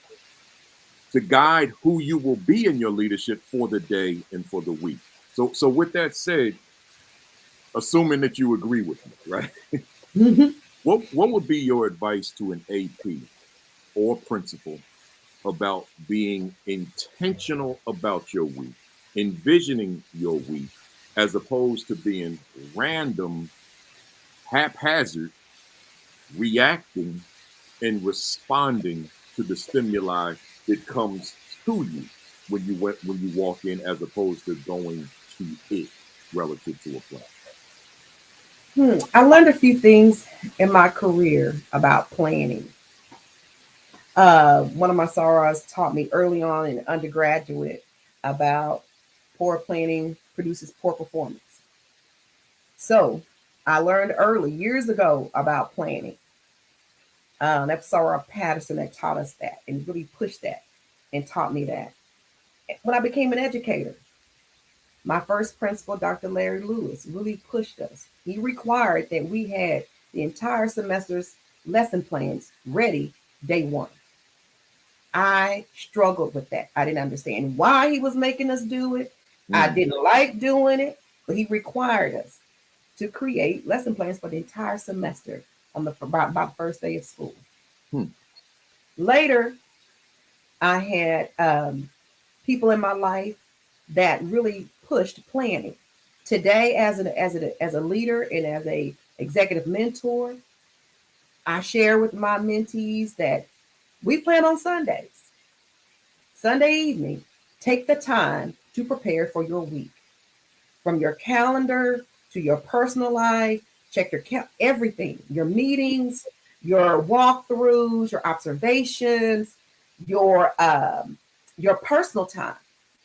S2: to guide who you will be in your leadership for the day and for the week? So with that said, assuming that you agree with me, right?
S3: Mm-hmm.
S2: What would be your advice to an AP or principal about being intentional about your week, envisioning your week, as opposed to being random, haphazard, reacting and responding to the stimuli that comes to you when you walk in, as opposed to going to it relative to a plan.
S3: I learned a few things in my career about planning. One of my sorors taught me early on in undergraduate about poor planning produces poor performance. So I learned early, years ago, about planning. That was Soror Patterson that taught us that and really pushed that and taught me that. when I became an educator, my first principal, Dr. Larry Lewis, really pushed us. He required that we had the entire semester's lesson plans ready day one. I struggled with that. I didn't understand why he was making us do it. I didn't like doing it, but he required us to create lesson plans for the entire semester on the about the first day of school. Later, I had people in my life that really pushed planning. Today, as a leader and as a executive mentor, I share with my mentees that we plan on Sundays. Sunday evening, take the time to prepare for your week. From your calendar to your personal life, check your everything, your meetings, your walkthroughs, your observations, your personal time.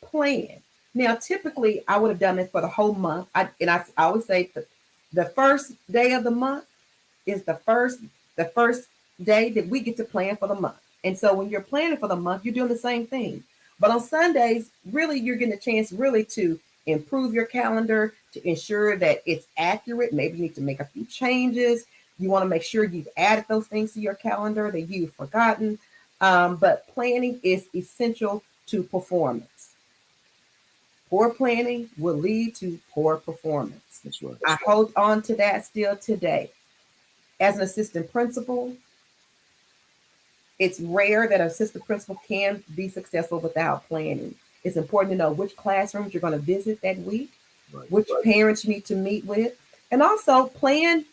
S3: Plan. Now, typically, I would have done it for the whole month. I always say the first day of the month is the first day that we get to plan for the month. And so when you're planning for the month, you're doing the same thing. But on Sundays, really, you're getting a chance really to improve your calendar, to ensure that it's accurate. Maybe you need to make a few changes. You want to make sure you've added those things to your calendar that you've forgotten. But planning is essential to performance. Poor planning will lead to poor performance.
S2: That's right.
S3: I hold on to that still today. As an assistant principal, it's rare that an assistant principal can be successful without planning. It's important to know which classrooms you're going to visit that week, which parents you need to meet with, and also plan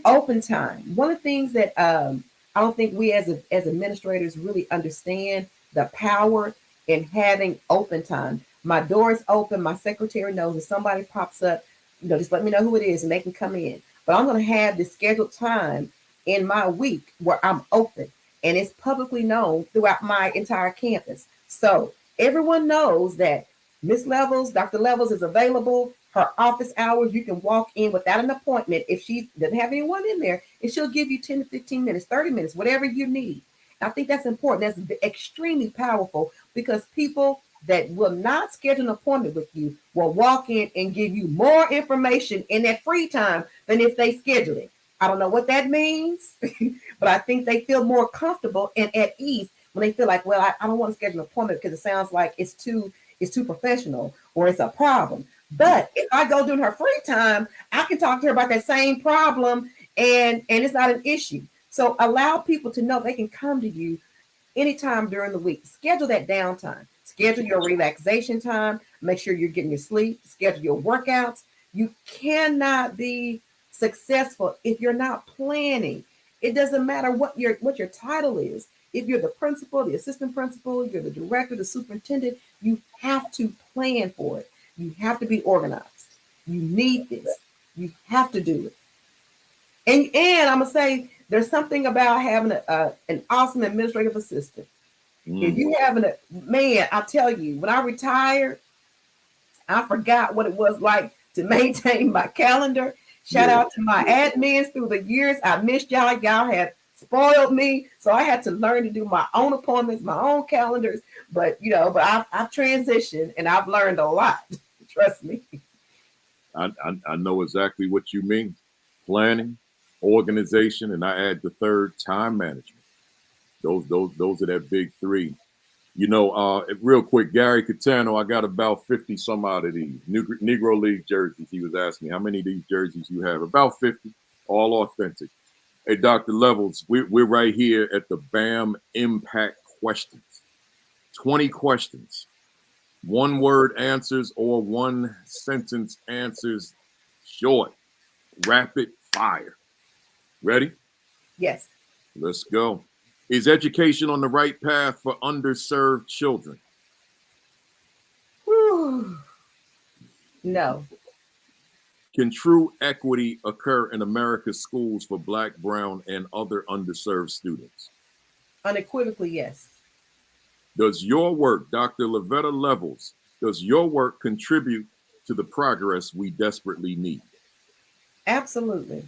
S3: open time. One of the things that I don't think we as administrators really understand the power in having open time. My door is open. My secretary knows if somebody pops up, just let me know who it is and they can come in. But I'm going to have this scheduled time in my week where I'm open, and it's publicly known throughout my entire campus. So everyone knows that Miss Levels, Dr. Levels is available. Her office hours, you can walk in without an appointment if she doesn't have anyone in there, and she'll give you 10 to 15 minutes, 30 minutes, whatever you need. I think that's important. That's extremely powerful, because people that will not schedule an appointment with you will walk in and give you more information in their free time than if they schedule it. I don't know what that means, but I think they feel more comfortable and at ease when they feel like, well, I don't want to schedule an appointment because it sounds like it's too professional or it's a problem. But if I go during her free time, I can talk to her about that same problem, and it's not an issue. So allow people to know they can come to you anytime during the week. Schedule that downtime. Schedule your relaxation time. Make sure you're getting your sleep. Schedule your workouts. You cannot be successful if you're not planning. It doesn't matter what your title is. If you're the principal, the assistant principal, you're the director, the superintendent, you have to plan for it. You have to be organized. You need this. You have to do it. And I'm gonna say there's something about having an awesome administrative assistant. If you having a man, I'll tell you, when I retired, I forgot what it was like to maintain my calendar. Shout out to my admins through the years. I missed y'all. Y'all have spoiled me. So I had to learn to do my own appointments, my own calendars. But I've transitioned and I've learned a lot. Trust me.
S2: I know exactly what you mean. Planning, organization, and I add the third, time management. Those are that big three. Real quick, Gary Catano, I got about 50 some out of these Negro League jerseys. He was asking me how many of these jerseys you have. About 50, all authentic. Hey, Dr. Levels, we're right here at the BAM Impact Questions. 20 questions. One word answers or one sentence answers, short, rapid fire. Ready?
S3: Yes.
S2: Let's go. Is education on the right path for underserved children?
S3: Whew. No.
S2: Can true equity occur in America's schools for Black, brown, and other underserved students?
S3: Unequivocally, yes.
S2: Does your work, Dr. Levatta Levels, does your work contribute to the progress we desperately need?
S3: Absolutely.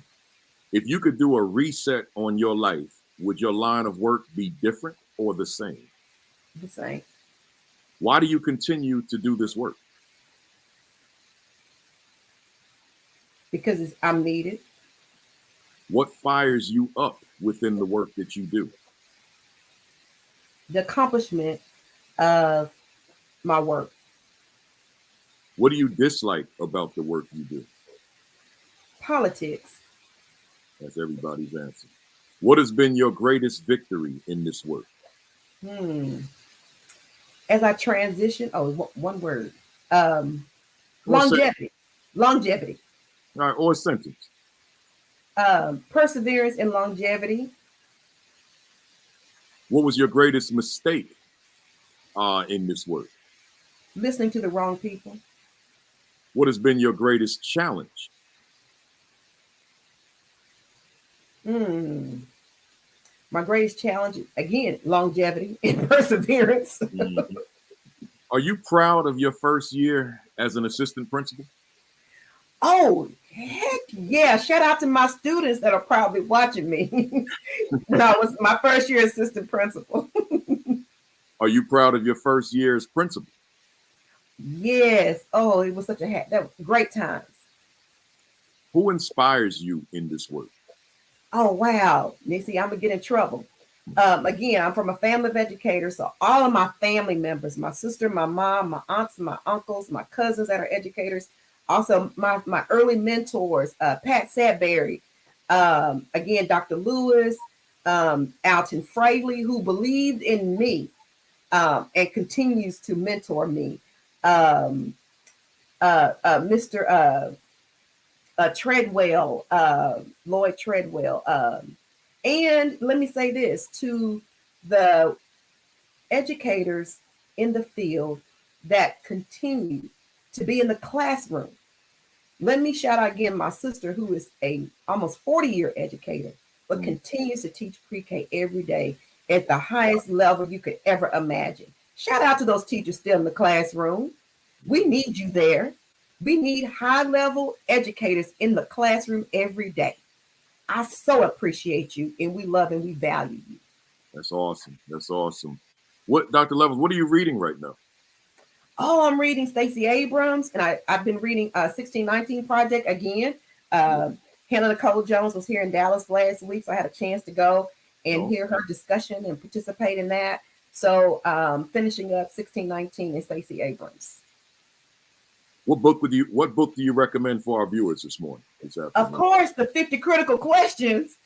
S2: If you could do a reset on your life, would your line of work be different or the same?
S3: The same.
S2: Why do you continue to do this work?
S3: Because I'm needed.
S2: What fires you up within the work that you do?
S3: The accomplishment of my work.
S2: What do you dislike about the work you do?
S3: Politics.
S2: That's everybody's answer. What has been your greatest victory in this work?
S3: As I transition, one word.
S2: Or
S3: Longevity. Longevity.
S2: All right, or a sentence.
S3: Perseverance and longevity.
S2: What was your greatest mistake in this work?
S3: Listening to the wrong people.
S2: What has been your greatest challenge?
S3: My greatest challenge, again, longevity and perseverance.
S2: Mhm. Are you proud of your first year as an assistant principal?
S3: Oh, heck yeah. Shout out to my students that are probably watching me when I was my first year assistant principal.
S2: Are you proud of your first year as principal?
S3: Yes. Oh, it was such that was great times.
S2: Who inspires you in this work?
S3: Oh, wow. Nixie, I'm going to get in trouble. Again, I'm from a family of educators. So all of my family members, my sister, my mom, my aunts, my uncles, my cousins that are educators, also my early mentors, Pat Sadberry, again, Dr. Lewis, Alton Fraley, who believed in me and continues to mentor me. Mr. Treadwell, Lloyd Treadwell. And let me say this to the educators in the field that continue to be in the classroom. Let me shout out again my sister, who is a almost 40-year educator, but continues to teach pre-K every day at the highest level you could ever imagine. Shout out to those teachers still in the classroom. We need you there. We need high-level educators in the classroom every day. I so appreciate you, and we love and we value you.
S2: That's awesome. That's awesome. What, Dr. Levels, what are you reading right now?
S3: Oh, I'm reading Stacey Abrams, and I've been reading 1619 Project again. Hannah Nicole Jones was here in Dallas last week, so I had a chance to go and hear her discussion and participate in that. So finishing up 1619 and Stacey Abrams.
S2: What book do you recommend for our viewers this morning?
S3: Of course, the 50 critical questions.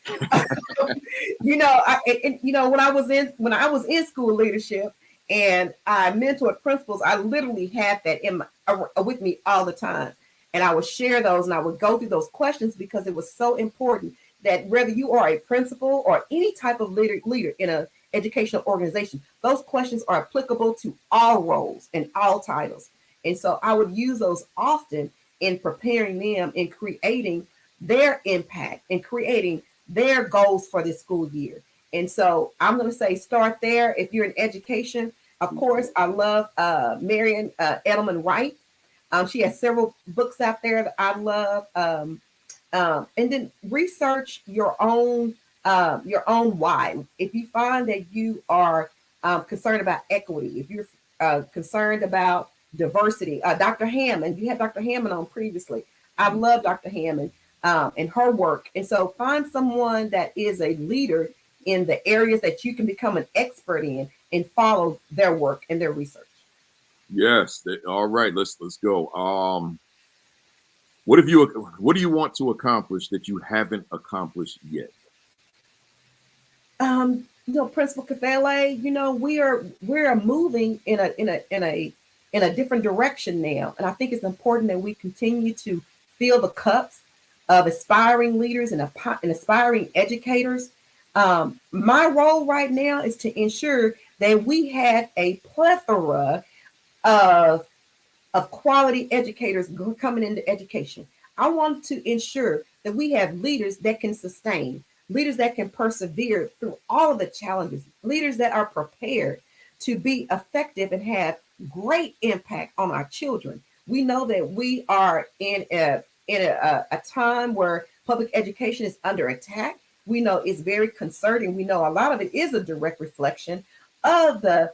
S3: When I was in school leadership and I mentored principals, I literally had that with me all the time. And I would share those and I would go through those questions because it was so important that whether you are a principal or any type of leader in an educational organization, those questions are applicable to all roles and all titles. And so I would use those often in preparing them and creating their impact and creating their goals for this school year. And so I'm going to say start there. If you're in education, of course, I love Marian Edelman Wright. She has several books out there that I love. And then research your own why. If you find that you are concerned about equity, if you're concerned about diversity, Dr. Hammond, you had Dr. Hammond on previously. I love Dr. Hammond and her work. And so find someone that is a leader in the areas that you can become an expert in and follow their work and their research.
S2: Yes. All right. Let's go. What do you want to accomplish that you haven't accomplished yet?
S3: Principal Kafele, we're moving in a different direction now. And I think it's important that we continue to fill the cups of aspiring leaders and aspiring educators. My role right now is to ensure that we have a plethora of quality educators coming into education. I want to ensure that we have leaders that can sustain, leaders that can persevere through all of the challenges, leaders that are prepared to be effective and have great impact on our children. We know that we are in a time where public education is under attack. We know it's very concerning. We know a lot of it is a direct reflection of the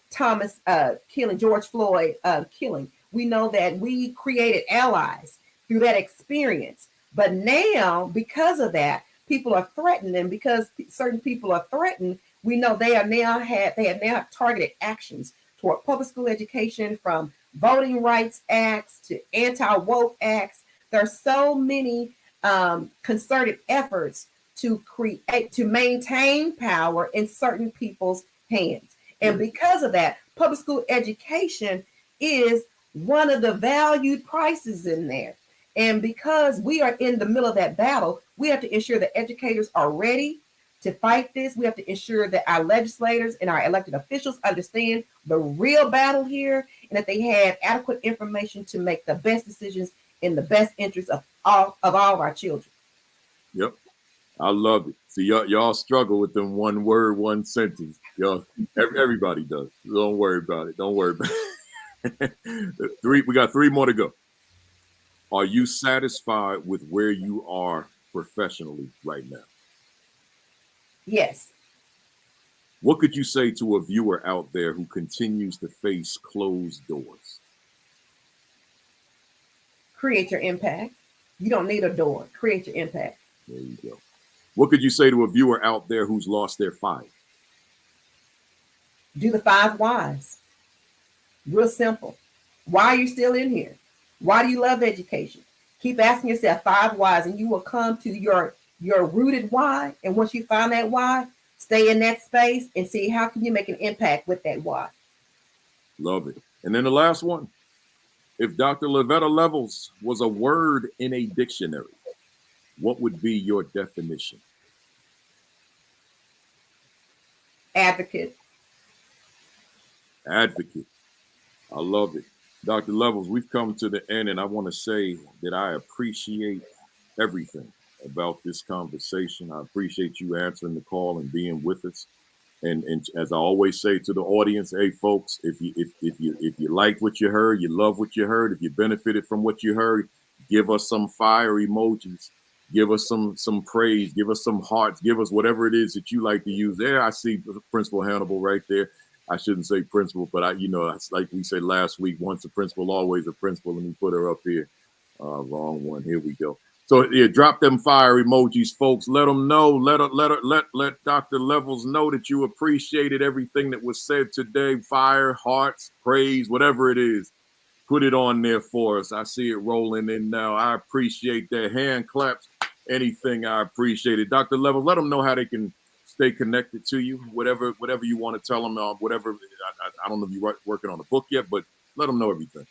S3: Thomas killing, George Floyd killing. We know that we created allies through that experience. But now, because of that, people are threatened, and because certain people are threatened, we know they have now targeted actions toward public school education, from voting rights acts to anti-woke acts. There are so many concerted efforts to maintain power in certain people's hands. And because of that, public school education is one of the valued prices in there. And because we are in the middle of that battle, we have to ensure that educators are ready to fight this. We have to ensure that our legislators and our elected officials understand the real battle here, and that they have adequate information to make the best decisions in the best interest of all of our children.
S2: Yep. I love it. See, y'all struggle with them one word, one sentence. Y'all, everybody does. Don't worry about it. Don't worry about it. We got 3 more to go. Are you satisfied with where you are professionally right now?
S3: Yes.
S2: What could you say to a viewer out there who continues to face closed doors?
S3: Create your impact. You don't need a door. Create your impact.
S2: There you go. What could you say to a viewer out there who's lost their fire?
S3: Do the 5 whys. Real simple. Why are you still in here? Why do you love education? Keep asking yourself 5 whys, and you will come to your rooted why. And once you find that why, stay in that space and see how can you make an impact with that why.
S2: Love it. And then the last one. If Dr. Levatta Levels was a word in a dictionary, what would be your definition?
S3: Advocate.
S2: Advocate. I love it. Dr. Levels, we've come to the end, and I want to say that I appreciate everything about this conversation. I appreciate you answering the call and being with us. And as I always say to the audience, hey folks, if you liked what you heard, you love what you heard, if you benefited from what you heard, give us some fire emojis, give us some praise, give us some hearts, give us whatever it is that you like to use. There, I see Principal Hannibal right there. I shouldn't say principal, but it's like we said last week, once a principal, always a principal. Let me put her up here. Wrong one. Here we go. So yeah, drop them fire emojis, folks. Let them know. Let Dr. Levels know that you appreciated everything that was said today. Fire, hearts, praise, whatever it is. Put it on there for us. I see it rolling in now. I appreciate that. Hand claps, anything. I appreciate it. Dr. Levels, let them know how they can stay connected to you. Whatever you want to tell them. Whatever. I don't know if you're working on a book yet, but let them know everything.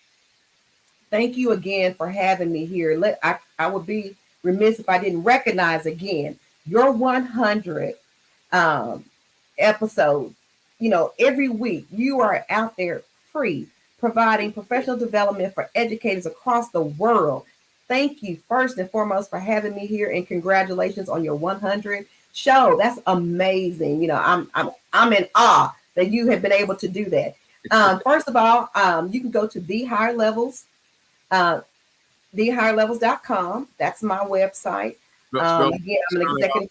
S3: Thank you again for having me here. I would be remiss if I didn't recognize again your 100 episode. Every week you are out there free, providing professional development for educators across the world. Thank you first and foremost for having me here, and congratulations on your 100 show. That's amazing. I'm in awe that you have been able to do that. First of all, you can go to The Higher Levels. thehigherlevels.com. That's my website. Again, I'm an executive.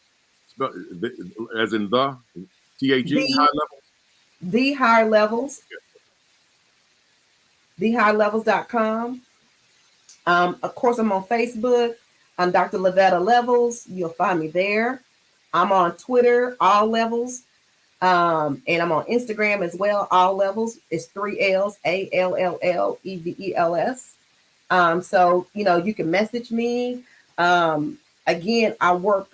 S2: As in the TAG, high levels?
S3: The Higher Levels. thehigherlevels.com. Of course, I'm on Facebook. I'm Dr. Levatta Levels. You'll find me there. I'm on Twitter, All Levels. And I'm on Instagram as well, All Levels. It's 3 L's, ALLLEVELS. So, you can message me. Again, I work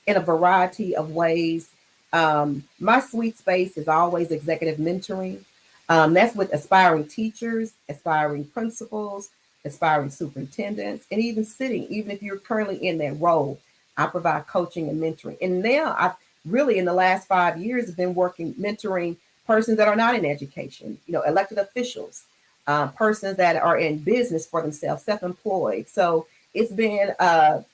S3: in a variety of ways. My sweet space is always executive mentoring. That's with aspiring teachers, aspiring principals, aspiring superintendents, and even if you're currently in that role, I provide coaching and mentoring. And now I've really, in the last 5 years, have been mentoring persons that are not in education, elected officials, persons that are in business for themselves, self-employed. So it's been a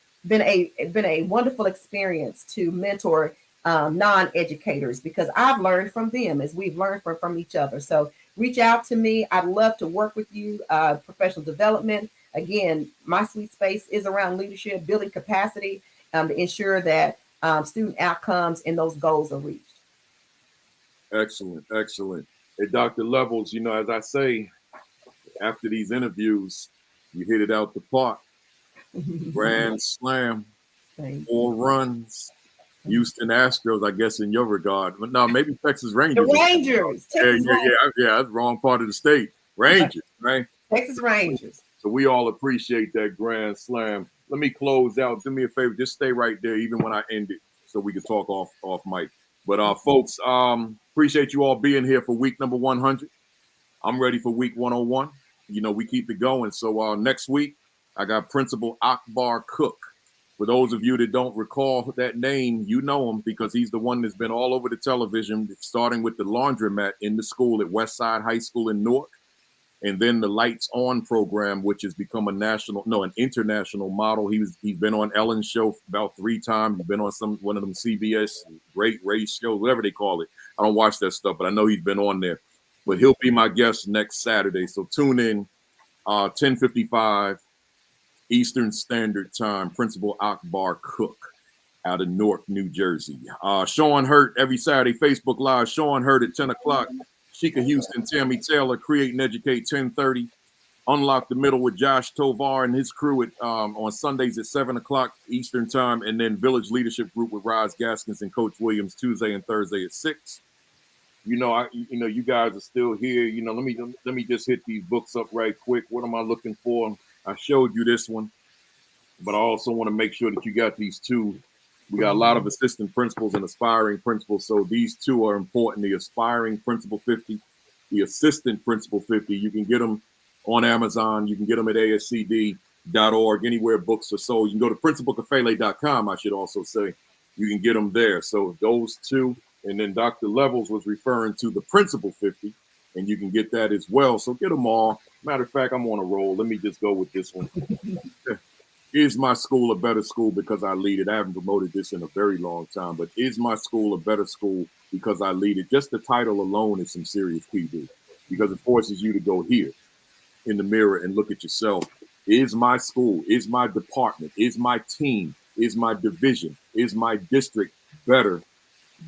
S3: wonderful experience to mentor non-educators, because I've learned from them as we've learned from each other. So reach out to me. I'd love to work with you. Professional development. Again, my sweet space is around leadership, building capacity to ensure that student outcomes and those goals are reached.
S2: Excellent. Hey, Dr. Levels, you know, as I say, after these interviews, you hit it out the park. Grand slam,
S3: Thank
S2: 4 runs.
S3: you.
S2: Houston Astros, I guess, in your regard. But no, maybe Texas
S3: The
S2: Rangers.
S3: Rangers, Texas Rangers.
S2: Yeah, that's the wrong part of the state. Rangers, right?
S3: Texas Rangers.
S2: So we all appreciate that grand slam. Let me close out. Do me a favor, just stay right there, even when I end it, so we can talk off mic. But folks, appreciate you all being here for week number 100. I'm ready for week 101. You know, we keep it going. So next week, I got Principal Akbar Cook. For those of you that don't recall that name, you know him because he's the one that's been all over the television, starting with the laundromat in the school at Westside High School in Newark, and then the Lights On program, which has become an international model. He's been on Ellen's show about 3 times. He's been on one of them CBS great race shows, whatever they call it. I don't watch that stuff, but I know he's been on there. But he'll be my guest next Saturday. So tune in, 10:55 Eastern Standard Time. Principal Akbar Cook out of Newark, New Jersey. Sean Hurt every Saturday, Facebook Live. Sean Hurt at 10 o'clock. Sheikah Houston, Tammy Taylor, Create and Educate, 10:30. Unlock the Middle with Josh Tovar and his crew at on Sundays at 7 o'clock Eastern Time. And then Village Leadership Group with Roz Gaskins and Coach Williams, Tuesday and Thursday at 6. You know, you guys are still here. You know, let me just hit these books up right quick. What am I looking for? I showed you this one, but I also want to make sure that you got these two. We got a lot of assistant principals and aspiring principals, so these two are important. The aspiring principal 50, the assistant principal 50. You can get them on Amazon. You can get them at ascd.org, anywhere books are sold. You can go to principalkafele.com, I should also say. You can get them there. So those two. And then Dr. Levels was referring to the Principal 50, and you can get that as well. So get them all. Matter of fact, I'm on a roll. Let me just go with this one. Is my school a better school because I lead it? I haven't promoted this in a very long time, but is my school a better school because I lead it? Just the title alone is some serious PD because it forces you to go here in the mirror and look at yourself. Is my school, is my department, is my team, is my division, is my district better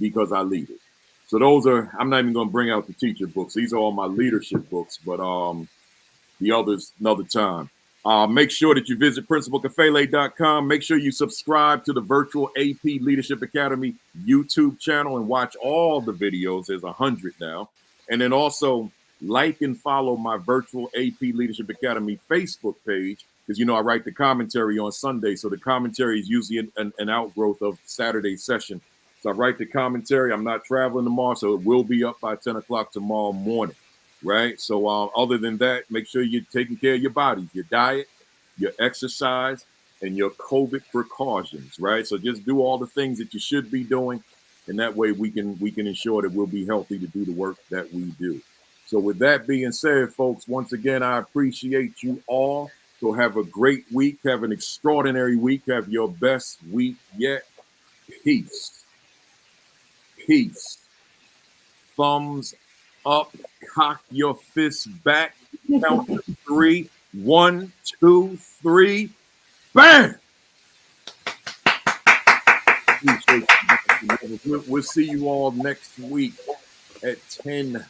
S2: because I lead it? So those are, I'm not even going to bring out the teacher books. These are all my leadership books, but the others another time. Make sure that you visit principalkafele.com. Make sure you subscribe to the Virtual AP Leadership Academy YouTube channel and watch all the videos. There's 100 now. And then also like and follow my Virtual AP Leadership Academy Facebook page because, you know, I write the commentary on Sunday. So the commentary is usually an outgrowth of Saturday's session. So I write the commentary. I'm not traveling tomorrow, so it will be up by 10 o'clock tomorrow morning, right? So other than that, make sure you're taking care of your body, your diet, your exercise, and your COVID precautions, right? So just do all the things that you should be doing, and that way we can ensure that we'll be healthy to do the work that we do. So with that being said, folks, once again, I appreciate you all. So have a great week. Have an extraordinary week. Have your best week yet. Peace. Peace. Thumbs up. Cock your fist back. Count to 3. 1, 2, 3. Bam! We'll see you all next week at 10:55.